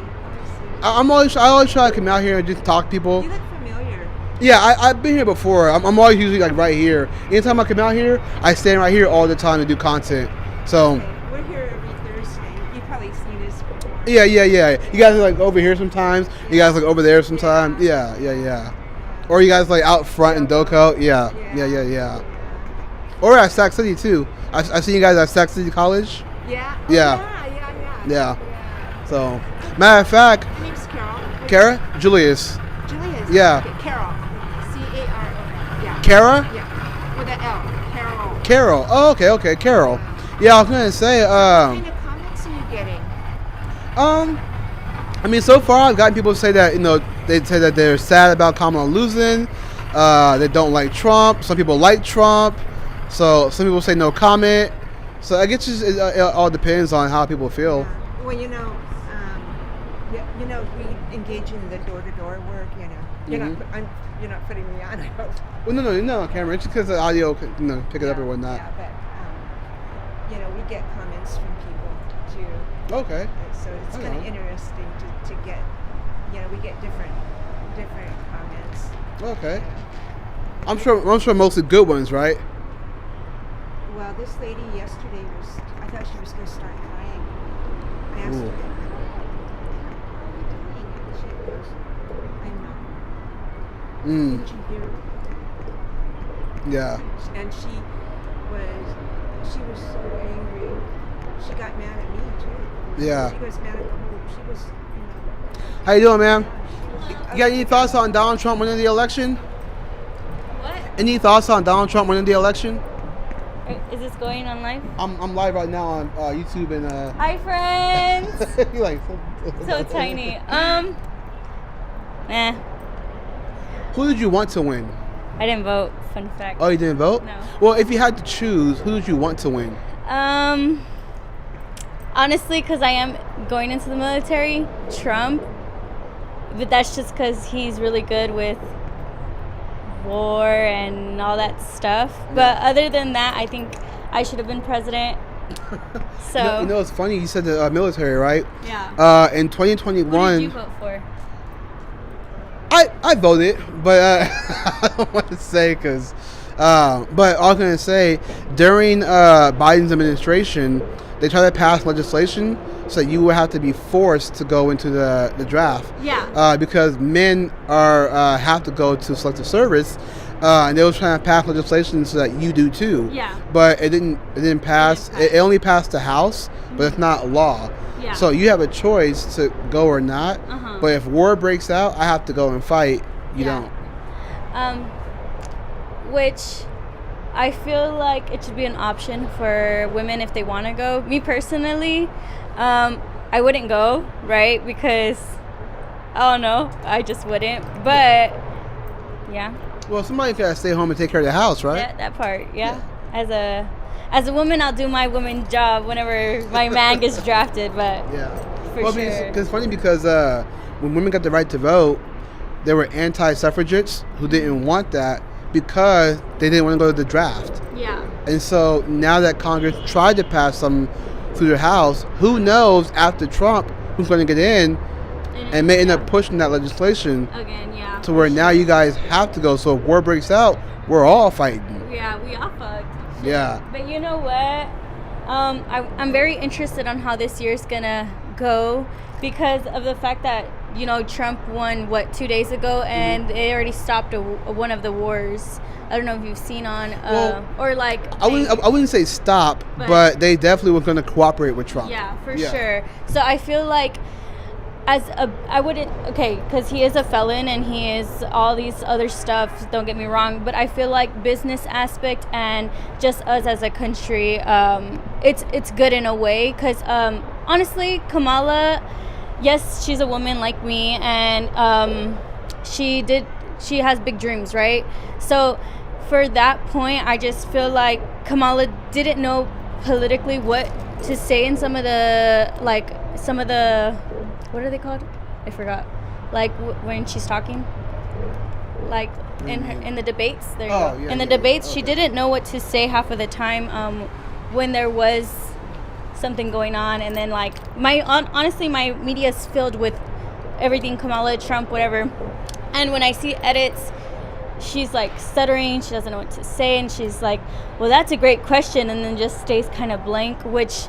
I always try to come out here and just talk to people. You look familiar. Yeah, I've been here before. I'm always usually like right here. Anytime I come out here, I stand right here all the time to do content. So. Okay. We're here every Thursday. You've probably seen us before. Yeah. You guys are like over here sometimes. You guys like over there sometimes. Yeah. Or you guys like out front in Doco. Yeah. Or at Sac City too. I've seen you guys at Sac City College. Yeah. Yeah. Yeah. So, matter of fact. My name's Carol. Kara? Julius. Julius. Yeah. Okay, Carol. C-A-R-O. Yeah. Kara? Yeah. With an L. Carol. Carol. Oh, okay. Carol. Yeah, I was gonna say. What kind of comments are you getting? I mean, so far I've gotten people to say that they say that they're sad about Kamala losing. They don't like Trump. Some people like Trump. So some people say no comment. So I guess it all depends on how people feel. Well, we engage in the door-to-door work. You're not putting me on. I hope. Well, no, on camera. It's just because the audio, pick it up or whatnot. Yeah, but we get comments from people too. Okay. So it's kind of interesting to get, we get different comments. Okay. I'm sure mostly good ones, right? Well, this lady yesterday I thought she was going to start crying. I asked her, "How are you doing?" And she goes, "I'm not." Didn't you hear it? Yeah. And she was so angry. She got mad at me too. Yeah. She was mad at the whole. She was, How you doing, ma'am? You got any thoughts on Donald Trump winning the election? What? Any thoughts on Donald Trump winning the election? Is this going on live? I'm live right now on YouTube and. Hi, friends. You're like so tiny. Who did you want to win? I didn't vote. Fun fact. Oh, you didn't vote? No. Well, if you had to choose, who did you want to win? Honestly, because I am going into the military, Trump. But that's just because he's really good with war and all that stuff. But other than that, I think I should have been president. So You know, it's funny. You said the military, right? Yeah. In 2021. Who did you vote for? I voted, but I don't want to say because. But I was going to say, during Biden's administration, they tried to pass legislation so you would have to be forced to go into the draft. Yeah. Because men have to go to selective service, and they were trying to pass legislation so that you do too. Yeah. But it didn't pass. It only passed the House, but it's not law. Yeah. So you have a choice to go or not. But if war breaks out, I have to go and fight. You don't. Which I feel like it should be an option for women if they want to go. Me personally, I wouldn't go, right? Because I don't know, I just wouldn't. But yeah. Well, somebody's gotta stay home and take care of the house, right? Yeah, that part. Yeah. As a woman, I'll do my woman job whenever my man gets drafted. But for sure. It's funny because when women got the right to vote, there were anti-suffragists who didn't want that because they didn't want to go to the draft. Yeah. And so now that Congress tried to pass some through the House, who knows after Trump who's going to get in and may end up pushing that legislation again, yeah. To where now you guys have to go. So if war breaks out, we're all fighting. Yeah, we all fucked. Yeah. But you know what? I'm very interested on how this year's gonna go because of the fact that Trump won 2 days ago and they already stopped one of the wars. I don't know if you've seen on or like I wouldn't say stop, but they definitely were going to cooperate with Trump. Yeah, for sure. So I feel like I wouldn't because he is a felon and he is all these other stuff. Don't get me wrong, but I feel like business aspect and just us as a country, it's good in a way because honestly, Kamala. Yes, she's a woman like me, and she has big dreams, right? So for that point, I just feel like Kamala didn't know politically what to say in some of the what are they called? I forgot. Like when she's talking, like in the debates. There you go. Yeah, in the debates, she didn't know what to say half of the time when there was something going on, and then honestly my media is filled with everything Kamala, Trump, whatever, and when I see edits she's like stuttering, she doesn't know what to say, and she's like, well, that's a great question, and then just stays kind of blank, which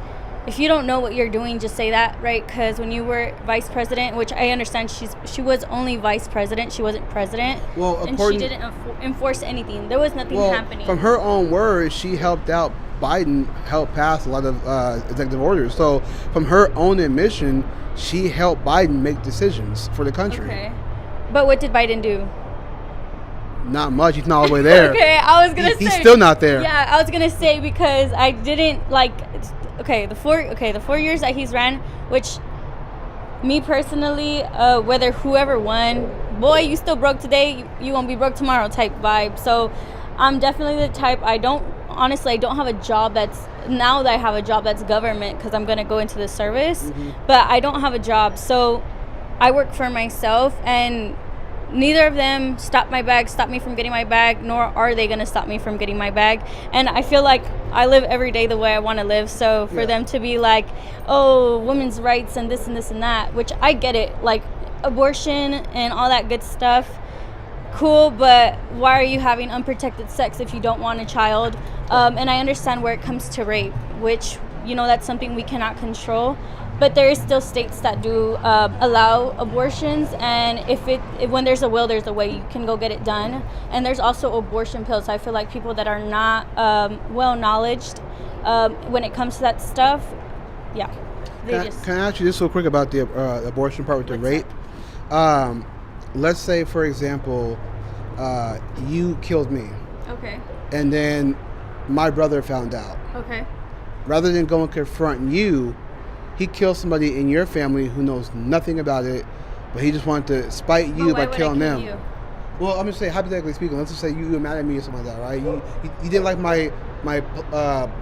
if you don't know what you're doing, just say that, right? Because when you were vice president, which I understand she was only vice president, she wasn't president, and she didn't enforce anything. There was nothing happening. From her own words, she helped out Biden helped pass a lot of executive orders. So from her own admission, she helped Biden make decisions for the country. Okay. But what did Biden do? Not much. He's not all the way there. Okay, I was going to say. He's still not there. Yeah, I was going to say because I didn't the 4 years that he's ran, which me personally, whether whoever won, boy, you still broke today, you won't be broke tomorrow type vibe. So I'm definitely the type, I don't have a job now that I have a job that's government because I'm going to go into the service, but I don't have a job. So I work for myself, and neither of them stopped me from getting my bag, nor are they going to stop me from getting my bag. And I feel like I live every day the way I want to live. So for them to be like, oh, women's rights and this and this and that, which I get it, like abortion and all that good stuff, cool, but why are you having unprotected sex if you don't want a child? And I understand where it comes to rape, which, that's something we cannot control. But there is still states that do allow abortions, and when there's a will, there's a way. You can go get it done. And there's also abortion pills. I feel like people that are not well-knowledged when it comes to that stuff, yeah. Can I ask you just so quick about the abortion part with the rape? Let's say, for example, you killed me. Okay. And then my brother found out. Okay. Rather than go and confront you, he killed somebody in your family who knows nothing about it, but he just wanted to spite you by killing them. You? Well, I'm just saying, hypothetically speaking, let's just say you were mad at me or something like that, right? You didn't like my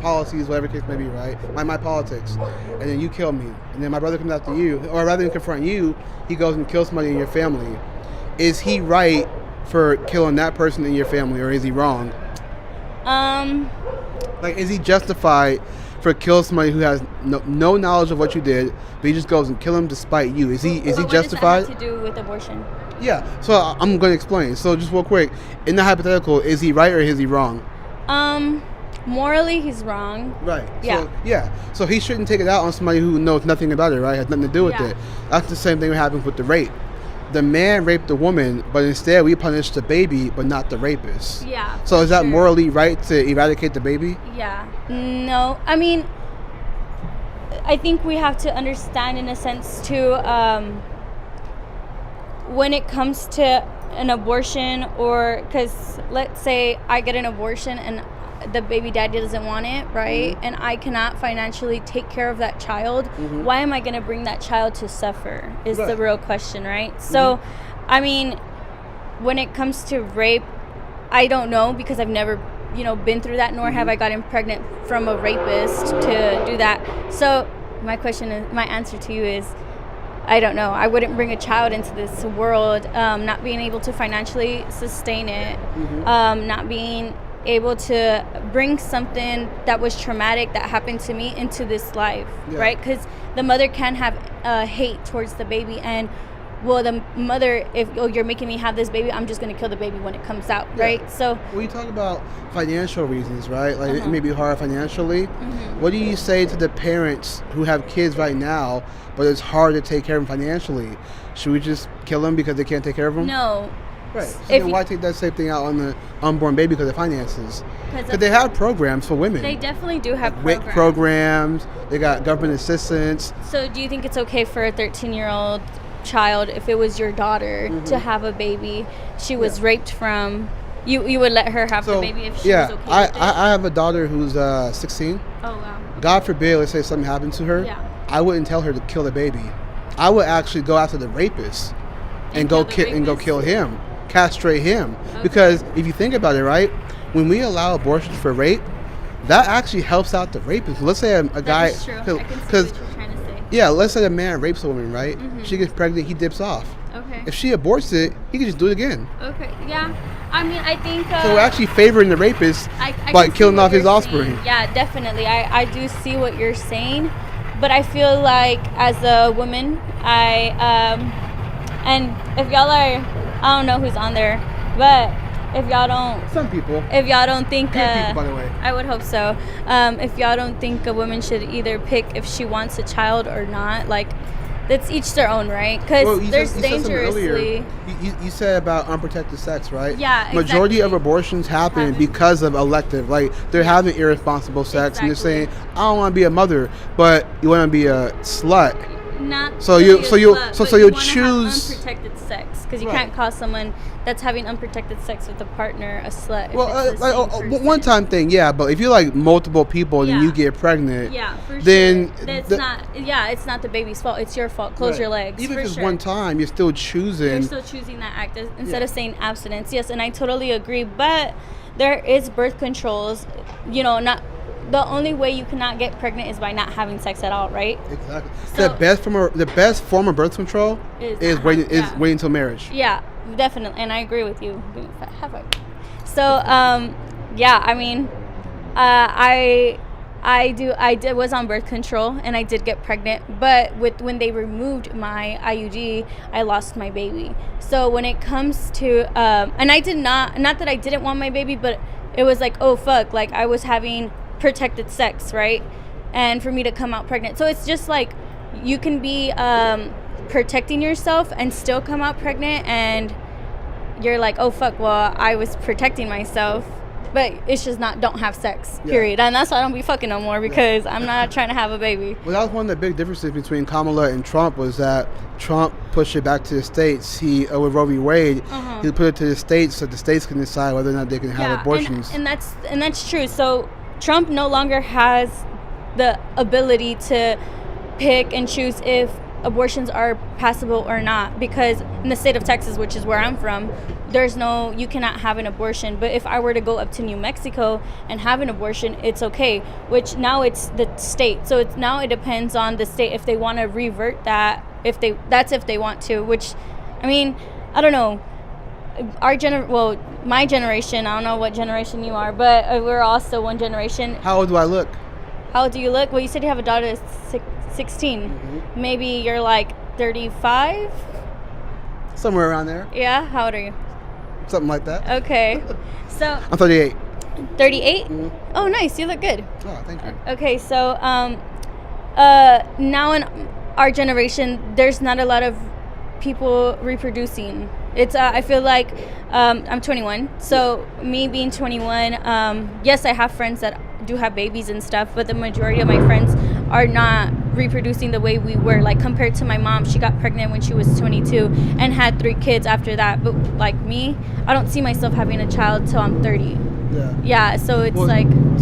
policies, whatever case may be, right? My politics, and then you kill me, and then my brother comes after you, or rather than confront you, he goes and kills somebody in your family. Is he right for killing that person in your family, or is he wrong? Like, is he justified for killing somebody who has no knowledge of what you did, but he just goes and kill him despite you? Is he justified? What does that have to do with abortion? Yeah, so I'm going to explain. So just real quick, in the hypothetical, is he right or is he wrong? Morally, he's wrong. Right. Yeah. So he shouldn't take it out on somebody who knows nothing about it, right? Has nothing to do with it. That's the same thing that happens with the rape. The man raped the woman, but instead we punish the baby, but not the rapist. Yeah. So is that morally right to eradicate the baby? Yeah. No. I mean, I think we have to understand in a sense too, when it comes to an abortion, or because let's say I get an abortion and the baby daddy doesn't want it, right? And I cannot financially take care of that child. Why am I going to bring that child to suffer is the real question, right? So, I mean, when it comes to rape, I don't know, because I've never, been through that, nor have I gotten pregnant from a rapist to do that. So my answer to you is, I don't know. I wouldn't bring a child into this world, not being able to financially sustain it, not being able to bring something that was traumatic that happened to me into this life, right? Because the mother can have hate towards the baby, and the mother, if you're making me have this baby, I'm just going to kill the baby when it comes out, right? So when you talk about financial reasons, right? Like it may be hard financially. What do you say to the parents who have kids right now, but it's hard to take care of them financially? Should we just kill them because they can't take care of them? No. Right. So then why take that same thing out on the unborn baby because of finances? Because they have programs for women. They definitely do have WIC programs. They got government assistance. So do you think it's okay for a 13-year-old child, if it was your daughter, to have a baby she was raped from, you would let her have the baby if she was okay with it? I have a daughter who's 16. Oh, wow. God forbid, let's say something happened to her. I wouldn't tell her to kill the baby. I would actually go after the rapist and go kill him. Castrate him. Because if you think about it, right, when we allow abortions for rape, that actually helps out the rapist. Let's say a guy, that is true. I can see what you're trying to say. Yeah, let's say a man rapes a woman, right? She gets pregnant, he dips off. Okay. If she aborts it, he can just do it again. Okay. Yeah. I mean, I think so we're actually favoring the rapist by killing off his offspring. Yeah, definitely. I do see what you're saying, but I feel like as a woman, and if y'all are, I don't know who's on there, but if y'all don't... Some people. If y'all don't think... Good people, by the way. I would hope so. If y'all don't think a woman should either pick if she wants a child or not, like, that's each their own, right? Because there's dangerously... You said about unprotected sex, right? Yeah, exactly. Majority of abortions happen because of elective. Like, they're having irresponsible sex, and they're saying, I don't want to be a mother, but you want to be a slut. Not so you'll choose unprotected sex, because you can't call someone that's having unprotected sex with a partner a slut. Well, one time thing, but if you're like multiple people and you get pregnant, then it's not the baby's fault. It's your fault. Close your legs. Even if it's one time, you're still choosing. You're still choosing that act instead of saying abstinence. Yes, and I totally agree. But there is birth controls. the only way you cannot get pregnant is by not having sex at all, right? Exactly. So, the best form of birth control is waiting until marriage. Yeah, definitely, and I agree with you. So, yeah, I mean, I was on birth control and I did get pregnant, but when they removed my IUD, I lost my baby. So when it comes to and I did not that I didn't want my baby, but it was like, oh fuck, like I was having protected sex, right? And for me to come out pregnant. So it's just like you can be protecting yourself and still come out pregnant, and you're like, oh fuck, well I was protecting myself. But it's just don't have sex, period. And that's why I don't be fucking no more, because I'm not trying to have a baby. Well, that was one of the big differences between Kamala and Trump, was that Trump pushed it back to the states. He, with Roe v. Wade, he put it to the states so the states can decide whether or not they can have abortions. And that's true. So Trump no longer has the ability to pick and choose if abortions are passable or not, because in the state of Texas, which is where I'm from, you cannot have an abortion. But if I were to go up to New Mexico and have an abortion, it's okay, which now it's the state. So it depends on the state if they want to revert that, if they want to, which, I mean, I don't know. My generation, I don't know what generation you are, but we're also one generation. How old do I look? How old do you look? Well, you said you have a daughter that's 16. Maybe you're like 35? Somewhere around there. Yeah? How old are you? Something like that. Okay. So I'm 38. 38? Oh, nice. You look good. Oh, thank you. Okay, so now in our generation, there's not a lot of people reproducing. It's I feel like I'm 21. So me being 21, yes, I have friends that do have babies and stuff, but the majority of my friends are not reproducing the way we were. Like, compared to my mom, she got pregnant when she was 22 and had 3 kids after that. But like me, I don't see myself having a child till I'm 30. Yeah, so it's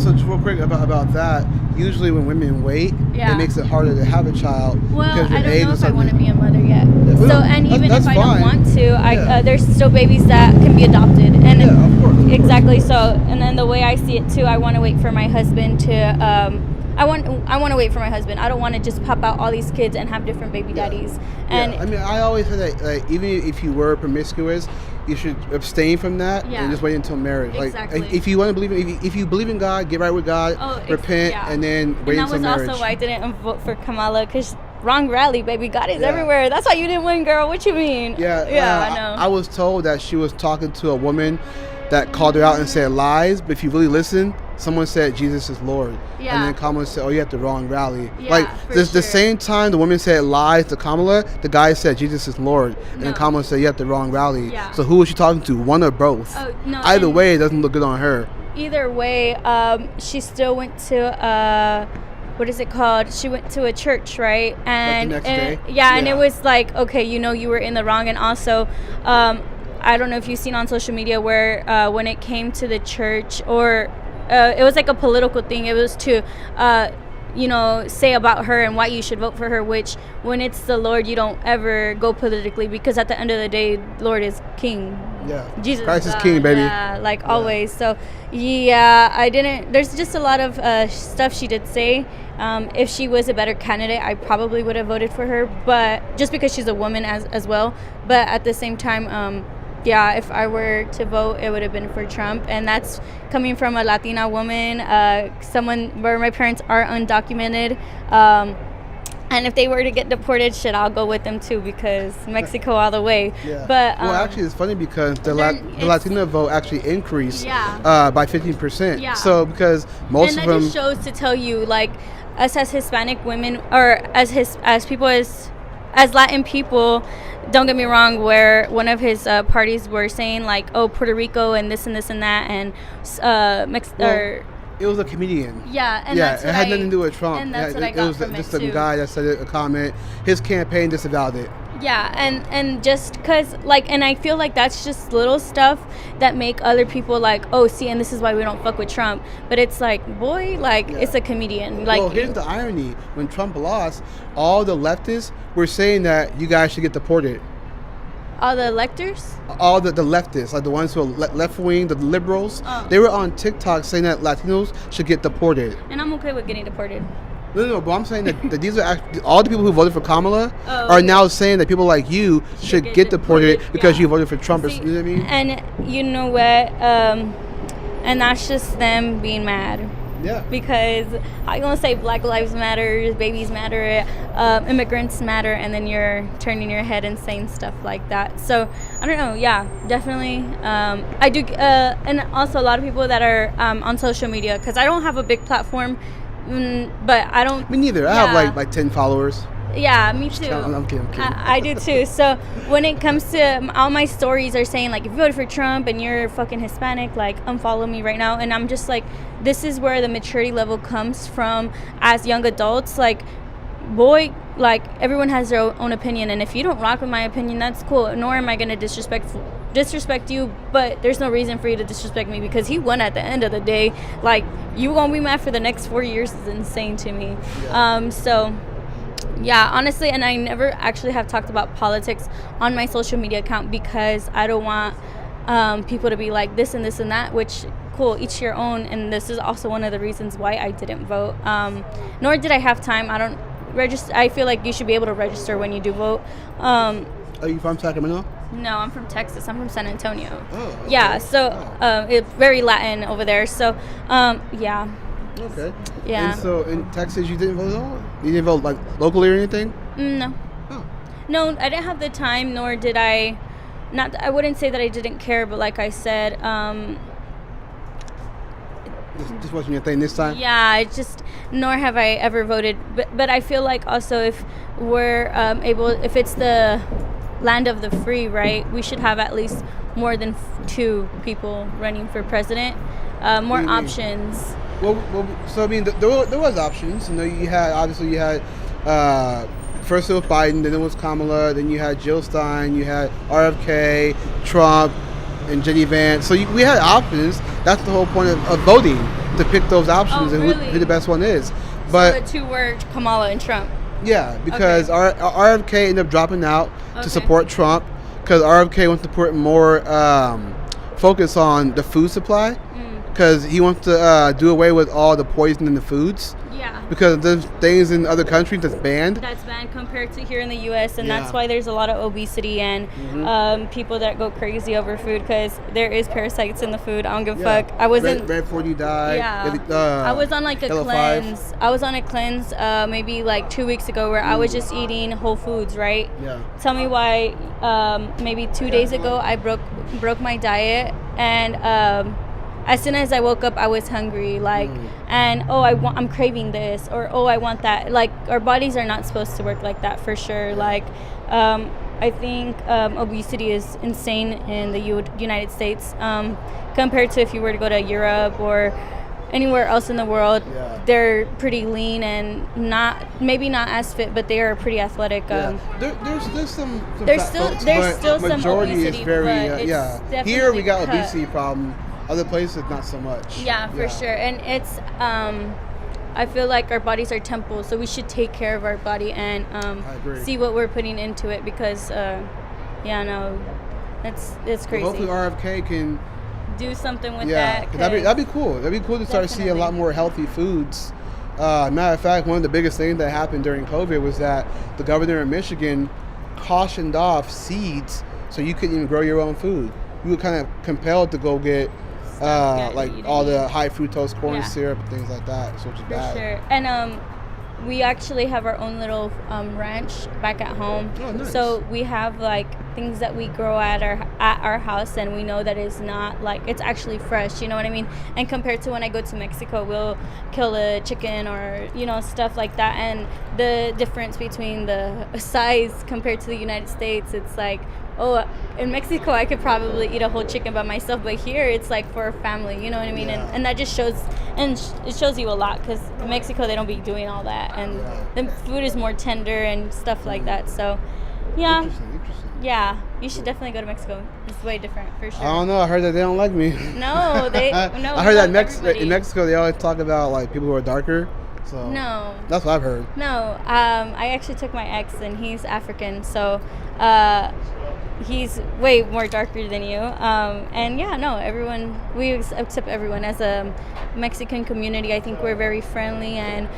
So just real quick about that, usually when women wait, it makes it harder to have a child. Well, because I don't know if I want to be a mother yet. Yeah. So, and even if I don't fine. want to, there's still babies that can be adopted. And of course. Exactly. So, and then the way I see it too, I want to wait for my husband to. I want to wait for my husband. I don't want to just pop out all these kids and have different baby daddies. And I mean, I always say that, like, even if you were promiscuous, you should abstain from that and just wait until marriage. Exactly. Like, if you want to believe, if you believe in God, get right with God, repent, and then wait until marriage. That was also why I didn't vote for Kamala, because wrong rally, baby. God is everywhere. That's why you didn't win, girl. What you mean? I know. I was told that she was talking to a woman that called her out and said lies, but if you really listen, someone said Jesus is Lord. And then Kamala said, oh, you have the wrong rally. The same time the woman said lies to Kamala, the guy said Jesus is Lord. And then Kamala said, you have the wrong rally. So who was she talking to? One or both? Either way, it doesn't look good on her. Either way, she still went to what is it called? She went to a church, right? And like the next day? And it was like, okay, you were in the wrong. And also, I don't know if you've seen on social media where when it came to the church, or it was like a political thing. It was to, say about her and why you should vote for her, which when it's the Lord, you don't ever go politically, because at the end of the day, Lord is king. Yeah. Jesus Christ is king, baby. Yeah, always. So, there's just a lot of stuff she did say. If she was a better candidate, I probably would have voted for her, but just because she's a woman as well. But at the same time, if I were to vote, it would have been for Trump. And that's coming from a Latina woman, someone where my parents are undocumented. And if they were to get deported, I'll go with them too, because Mexico all the way. Yeah. But well, actually, it's funny because the Latino vote actually increased by 15%. Yeah. So because most of them, and that just shows to tell you, like, us as Hispanic women, or as people as Latin people. Don't get me wrong, where one of his parties were saying, like, oh, Puerto Rico and this and this and that, and it was a comedian. Yeah, and it had nothing to do with Trump. And that's what I got from it, too. It was just a guy that said a comment. His campaign disavowed it. Yeah, and just because, like, and I feel like that's just little stuff that make other people like, oh, see, and this is why we don't fuck with Trump. But it's like, boy, it's a comedian. Like, well, here's the irony. When Trump lost, all the leftists were saying that you guys should get deported. All the electors? All the leftists, like the ones who are left wing, the liberals, they were on TikTok saying that Latinos should get deported. And I'm okay with getting deported. No, but I'm saying that these are all the people who voted for Kamala are now saying that people like you should get deported because you voted for Trump. See, you know what I mean? And you know what? And that's just them being mad. Yeah. Because how you gonna say Black Lives Matter, babies matter, immigrants matter, and then you're turning your head and saying stuff like that. So I don't know. Yeah, definitely. I do, and also a lot of people that are on social media, because I don't have a big platform, but I don't. Me neither. I have like 10 followers. Yeah, me too. I'm kidding. I do too. So when it comes to all my stories are saying like, if you voted for Trump and you're fucking Hispanic, like unfollow me right now. And I'm just like, this is where the maturity level comes from as young adults. Like, boy, like everyone has their own opinion, and if you don't rock with my opinion, that's cool. Nor am I gonna disrespect you, but there's no reason for you to disrespect me because he won at the end of the day. Like, you gonna be mad for the next 4 years is insane to me. So. Yeah, honestly, and I never actually have talked about politics on my social media account because I don't want people to be like this and this and that, which, cool, each your own. And this is also one of the reasons why I didn't vote. Nor did I have time. I don't register. I feel like you should be able to register when you do vote. Are you from Sacramento? No, I'm from Texas. I'm from San Antonio. Oh, okay. Yeah, so it's very Latin over there. So, yeah. Okay. Yeah. And so in Texas, you didn't vote at all? You didn't vote like locally or anything? No. Oh. No, I didn't have the time, nor did I. I wouldn't say that I didn't care, but like I said, just wasn't your thing this time. Yeah, nor have I ever voted. But I feel like also if we're if it's the land of the free, right, we should have at least more than 2 people running for president, more options. Well, so I mean, there was options. You know, you had first it was Biden, then it was Kamala, then you had Jill Stein, you had RFK, Trump, and J.D. Vance. So we had options. That's the whole point of voting, to pick those options and who the best one is. But so the 2 were Kamala and Trump. Yeah, because our RFK ended up dropping out to support Trump because RFK wants to put more focus on the food supply. Because he wants to do away with all the poison in the foods. Yeah. Because there's things in other countries that's banned. That's banned compared to here in the U.S. And that's why there's a lot of obesity and people that go crazy over food because there is parasites in the food. I don't give a fuck. I wasn't. Red 40 died. Yeah. I was on like a cleanse. I was on a cleanse maybe like 2 weeks ago where I was just eating whole foods, right? Yeah. Tell me why maybe 2 days ago I broke my diet and as soon as I woke up, I was hungry, and I'm craving this, or I want that. Like, our bodies are not supposed to work like that for sure. Like, I think obesity is insane in the United States compared to if you were to go to Europe or anywhere else in the world. Yeah. They're pretty lean and maybe not as fit, but they are pretty athletic. There's some there's fat still folks, some majority obesity, is very but it's Here we got obesity problem. Other places, not so much. Yeah, for sure. And it's, I feel like our bodies are temples, so we should take care of our body and see what we're putting into it because, it's crazy. Well, hopefully RFK can do something with that. That'd be cool. That'd be cool to start seeing a lot more healthy foods. Matter of fact, one of the biggest things that happened during COVID was that the governor of Michigan cautioned off seeds so you couldn't even grow your own food. You were kind of compelled to go get all the high fructose corn syrup and things like that, which is bad. For sure. And we actually have our own little ranch back at home. Oh, nice. So we have like things that we grow at our house, and we know that it's not like it's actually fresh. You know what I mean? And compared to when I go to Mexico, we'll kill a chicken or stuff like that. And the difference between the size compared to the United States, it's like, oh, in Mexico I could probably eat a whole chicken by myself, but here it's like for a family, you know what I mean? Yeah. And that just shows, and it shows you a lot because in Mexico they don't be doing all that, and the food is more tender and stuff like that. So, yeah. Interesting. Yeah, you should definitely go to Mexico. It's way different for sure. I don't know. I heard that they don't like me. No, no. I heard that in Mexico they always talk about like people who are darker. So no, that's what I've heard. No, I actually took my ex, and he's African, so. he's way more darker than you. And yeah, no, everyone, we accept everyone. As a Mexican community, I think we're very friendly and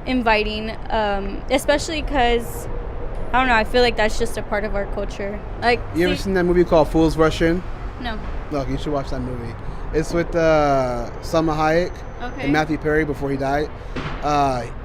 inviting, especially because, I don't know, I feel like that's just a part of our culture. Like, You ever seen that movie called Fools Rush In? No. Look, you should watch that movie. It's with Salma Hayek and Matthew Perry before he died.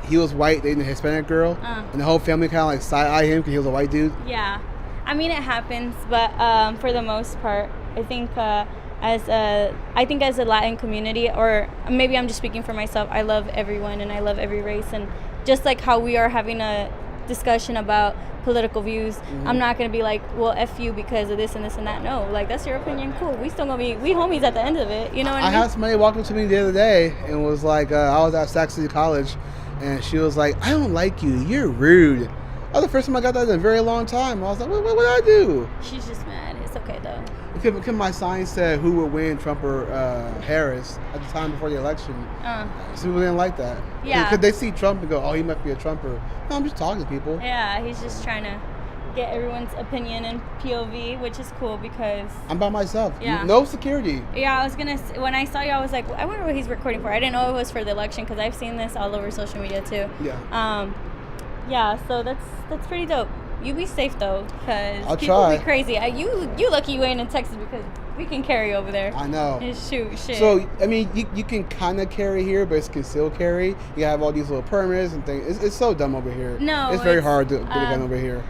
He was white, dating a Hispanic girl, and the whole family kind of like side-eye him because he was a white dude. Yeah. I mean, it happens, but for the most part, I think as a Latin community, or maybe I'm just speaking for myself, I love everyone and I love every race, and just like how we are having a discussion about political views, I'm not gonna be like, well, F you because of this and this and that. No, like, that's your opinion, cool. We still gonna be homies at the end of it, you know what I mean? I had somebody walk up to me the other day and was like, I was at Sac City College, and she was like, I don't like you, you're rude. That was the first time I got that in a very long time. I was like, what did I do? She's just mad. It's okay though. Because my sign said who would win, Trump or Harris, at the time before the election. So people didn't like that. Yeah. Because they see Trump and go, oh, he must be a Trumper. No, I'm just talking to people. Yeah, he's just trying to get everyone's opinion and POV, which is cool because I'm by myself. Yeah. No security. Yeah, I was gonna. When I saw you, I was like, I wonder what he's recording for. I didn't know it was for the election because I've seen this all over social media too. Yeah. Yeah. So that's pretty dope. You be safe though, because I'll people try. be crazy. You lucky you ain't in Texas because we can carry over there. I know. And shoot, shit. So I mean, you can kind of carry here, but it's concealed carry. You have all these little permits and things. It's so dumb over here. No, it's very hard to get a gun over here.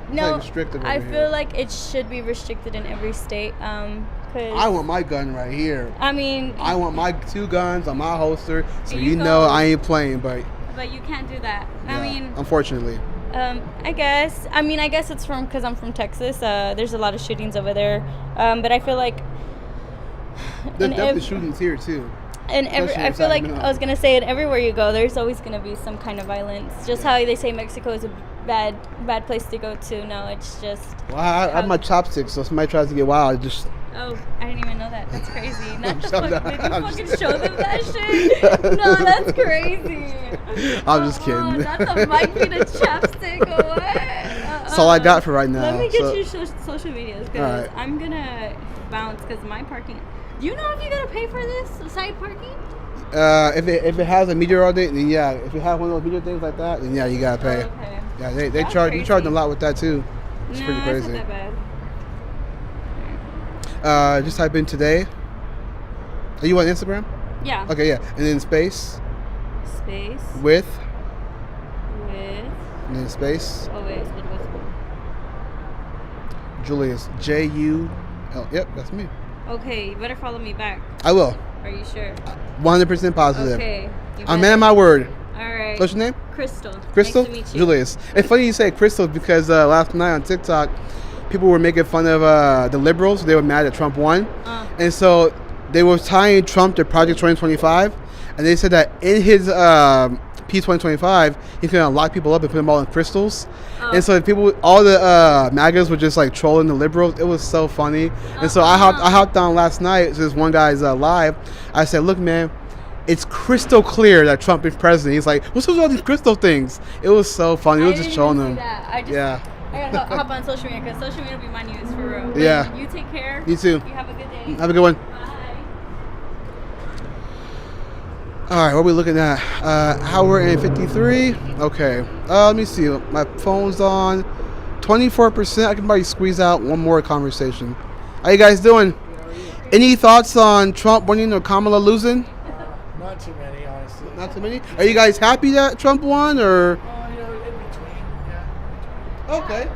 It's no, like restrictive over I here. feel like it should be restricted in every state. Cause I want my gun right here. I mean, I want my 2 guns on my holster, so You you go- know I ain't playing. But you can't do that. yeah, I mean, unfortunately. I guess it's from because I'm from Texas. There's a lot of shootings over there, but I feel like There's definitely shootings here too. and Especially I in feel like Sacramento. I was gonna say it. Everywhere you go, there's always gonna be some kind of violence. Just how they say Mexico is a bad place to go to. No, it's just. Well, I have my chopsticks, so if somebody tries to get wild, I just. Oh, I didn't even know that. That's crazy. Not the I'm fuck. not- Did you I'm fucking just- show them that shit? No, that's crazy. I'm just kidding. Not the mic being a chapstick or what? That's all I got for right now. Let me get so- your social medias because Alright. I'm gonna bounce because my parking. Do you know if you gotta pay for this side parking? If it has a meteor on it, then yeah. If it has one of those meteor things like that, then yeah, you gotta pay. Oh, okay. Yeah, they That's charge crazy. you charge them a lot with that too. It's No, pretty that's crazy. not that bad. Just type in today. Are you on Instagram? Yeah. Okay, yeah, and then space Space with with. and then space Oh wait, it's with. Julius JUL. Yep, that's me. Okay, you better follow me back. I will. Are you sure? 100% positive. Okay. you I'm better. man of my word. All right. What's your name? Crystal. Crystal? Nice to meet you. Julius. It's funny you say Crystal because last night on TikTok, people were making fun of the liberals. They were mad that Trump won. And so they were tying Trump to Project 2025. And they said that in his P2025, he's going to lock people up and put them all in crystals. And so all the MAGAs were just like trolling the liberals. It was so funny. And so I hopped on last night. So this one guy's live. I said, look, man, it's crystal clear that Trump is president. He's like, what's with all these crystal things? It was so funny. It was just showing them. I gotta hop on social media because social media will be my news for real. But Yeah. You take care. You too. You have a good day. Have a good one. Bye. All right, what are we looking at? Hour and 53. Okay. Let me see. My phone's on 24%. I can probably squeeze out one more conversation. How you guys doing? Any thoughts on Trump winning or Kamala losing? Not too many, honestly. Not too many. Are you guys happy that Trump won, or? In between, yeah. Okay.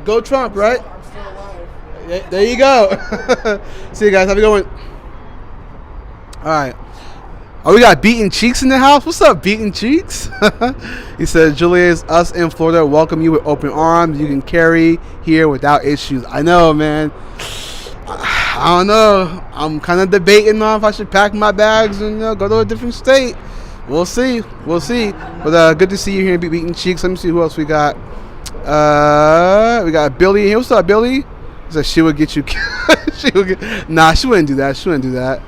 Go Trump, right? I'm still alive. Yeah, there you go. See you guys. Have a good one. All right. Oh, we got Beaten Cheeks in the house. What's up, Beaten Cheeks? He said, Julius, us in Florida welcome you with open arms. You can carry here without issues. I know, man. I don't know. I'm kind of debating on if I should pack my bags and go to a different state. We'll see. We'll see. But good to see you here in Beaten Cheeks. Let me see who else we got. We got Billy here. What's up, Billy? He said she would get you. Nah, she wouldn't do that. She wouldn't do that.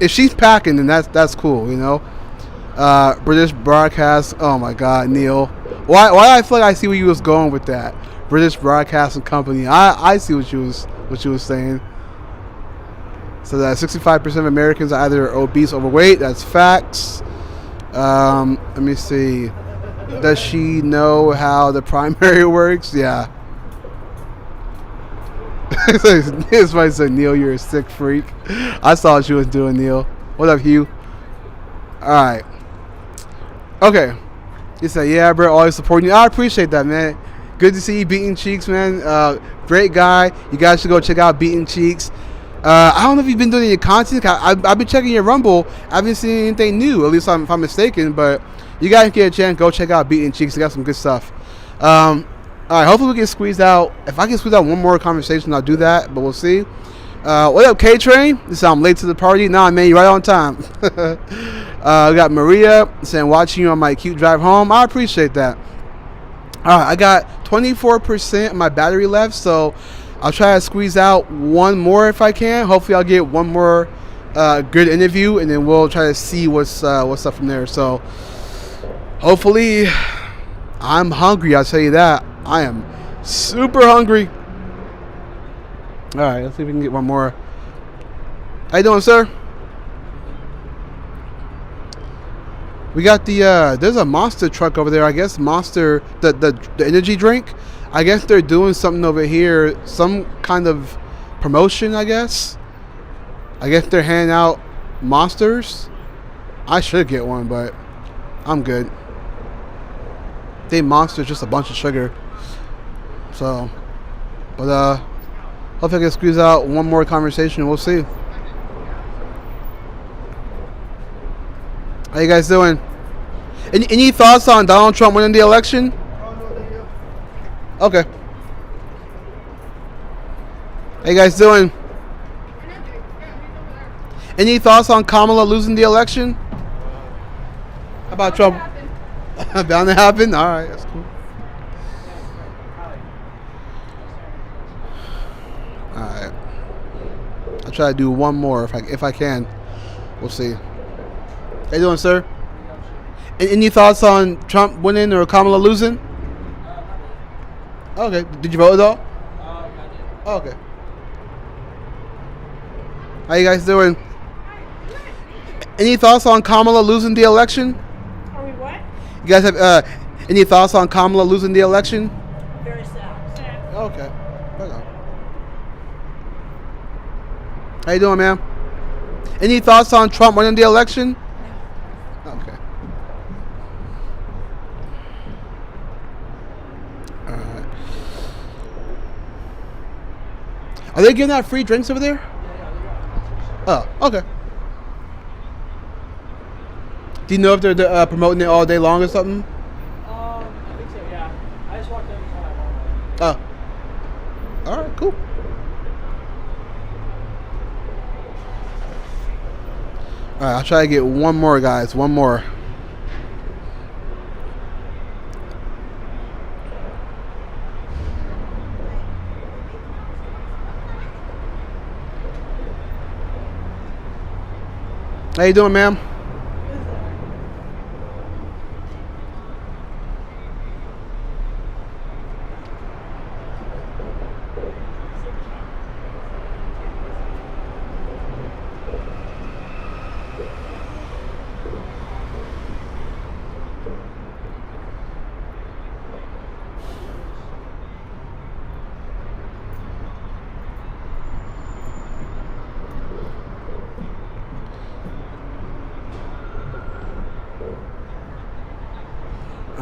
If she's packing, then that's cool, you know. British broadcast. Oh my God, Neil. Why I feel like I see where you was going with that. British Broadcasting Company. I see what you was saying. So that 65% of Americans are either obese or overweight. That's facts. Let me see. Does she know how the primary works? Yeah. It's funny said, Neil, you're a sick freak. I saw what you was doing, Neil. What up, Hugh? All right. Okay. He said, yeah, bro, always supporting you. I appreciate that, man. Good to see you, Beating Cheeks, man. Great guy. You guys should go check out Beating Cheeks. I don't know if you've been doing any content. I've been checking your Rumble. I haven't seen anything new, at least if I'm mistaken. But you guys get a chance, go check out Beating Cheeks. They got some good stuff. All right, hopefully we can squeeze out. If I can squeeze out one more conversation, I'll do that. But we'll see. What up, K-Train? This I'm late to the party. Nah, man, you're right on time. We got Maria saying, watching you on my cute drive home. I appreciate that. All right, I got 24% of my battery left, so I'll try to squeeze out one more if I can. Hopefully I'll get one more good interview, and then we'll try to see what's up from there. So hopefully, I'm hungry, I'll tell you that. I am super hungry. All right, let's see if we can get one more. How you doing, sir? We got the there's a Monster truck over there. I guess Monster, the energy drink. I guess they're doing something over here, some kind of promotion, I guess. I guess they're handing out Monsters. I should get one, but I'm good. I think Monster's just a bunch of sugar. So, but hopefully I can squeeze out one more conversation. We'll see. How you guys doing? Any thoughts on Donald Trump winning the election? Okay. How you guys doing? Any thoughts on Kamala losing the election? How about Trump? Bound to happen? All right, that's cool. All right. I'll try to do one more if I can. We'll see. How you doing, sir? Any thoughts on Trump winning or Kamala losing? Okay. Did you vote at all? I did. Oh, okay. How you guys doing? Any thoughts on Kamala losing the election? Are we what? You guys have any thoughts on Kamala losing the election? Very sad. Okay. Okay. How you doing, ma'am? Any thoughts on Trump winning the election? Okay. All right. Are they giving out free drinks over there? Oh, okay. Do you know if they're promoting it all day long or something? I think so, yeah. I just walked in and saw it. Oh. All right, cool. All right, I'll try to get one more, guys. One more. How you doing, ma'am?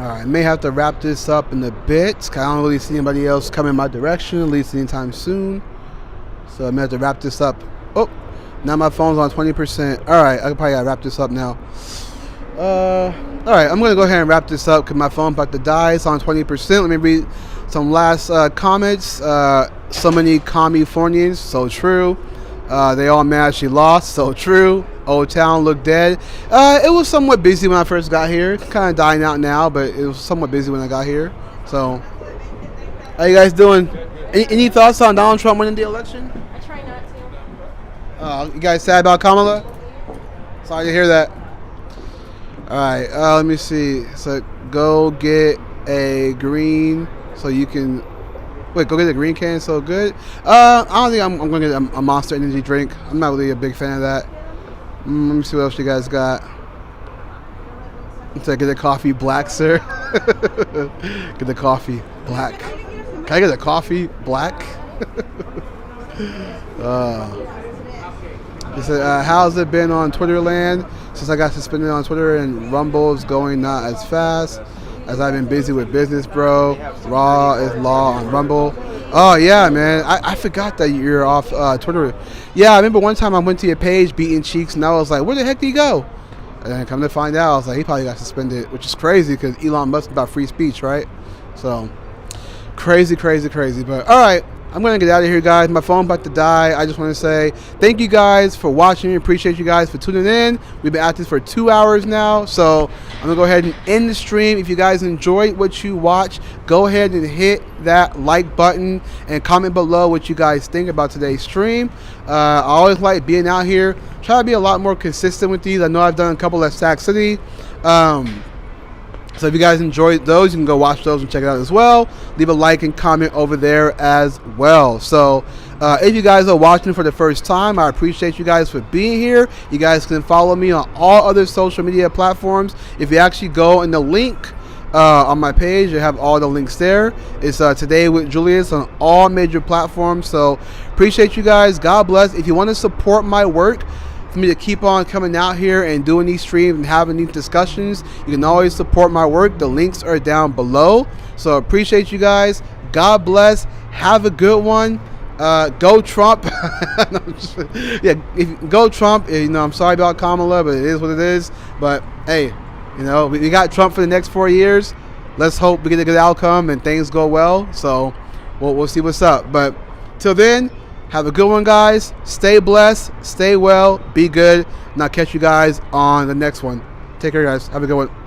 I may have to wrap this up in a bit. 'Cause I don't really see anybody else coming my direction, at least anytime soon. So I may have to wrap this up. Oh, now my phone's on 20%. All right, I probably gotta wrap this up now. All right, I'm gonna go ahead and wrap this up because my phone's about to die. It's on 20%. Let me read some last comments. So many Californians, so true. They all mad she lost, so true. Old Town looked dead. It was somewhat busy when I first got here. Kind of dying out now, but it was somewhat busy when I got here. So, how you guys doing? Any thoughts on Donald Trump winning the election? I try not to. You guys sad about Kamala? Sorry to hear that. All right, let me see. So go get a green so you can Wait, go get the green can. So good. I don't think I'm gonna get a Monster Energy drink. I'm not really a big fan of that. Let me see what else you guys got. Let's get the coffee black, sir. Get the coffee black. Can I get the coffee black? He said, how's it been on Twitter land since I got suspended on Twitter and Rumble is going not as fast as I've been busy with business, bro. Raw is law on Rumble. Oh, yeah, man. I forgot that you're off Twitter. Yeah, I remember one time I went to your page, Beating Cheeks, and I was like, where the heck did he go? And then come to find out, I was like, he probably got suspended, which is crazy because Elon Musk is about free speech, right? So, crazy. But, all right. I'm going to get out of here, guys. My phone's about to die. I just want to say thank you guys for watching. Appreciate you guys for tuning in. We've been at this for 2 hours now. So I'm going to go ahead and end the stream. If you guys enjoyed what you watched, go ahead and hit that like button and comment below what you guys think about today's stream. I always like being out here. Try to be a lot more consistent with these. I know I've done a couple at Sac City. So if you guys enjoyed those, you can go watch those and check it out as well. Leave a like and comment over there as well. So if you guys are watching for the first time, I appreciate you guys for being here. You guys can follow me on all other social media platforms. If you actually go in the link on my page, you have all the links there. It's Today with Julius on all major platforms. So appreciate you guys. God bless. If you want to support my work, for me to keep on coming out here and doing these streams and having these discussions, you can always support my work. The links are down below. So appreciate you guys. God bless. Have a good one. Go Trump. Go Trump. I'm sorry about Kamala, but it is what it is. But hey, we got Trump for the next 4 years. Let's hope we get a good outcome and things go well. So we'll see what's up. But till then, have a good one, guys. Stay blessed. Stay well. Be good. And I'll catch you guys on the next one. Take care, guys. Have a good one.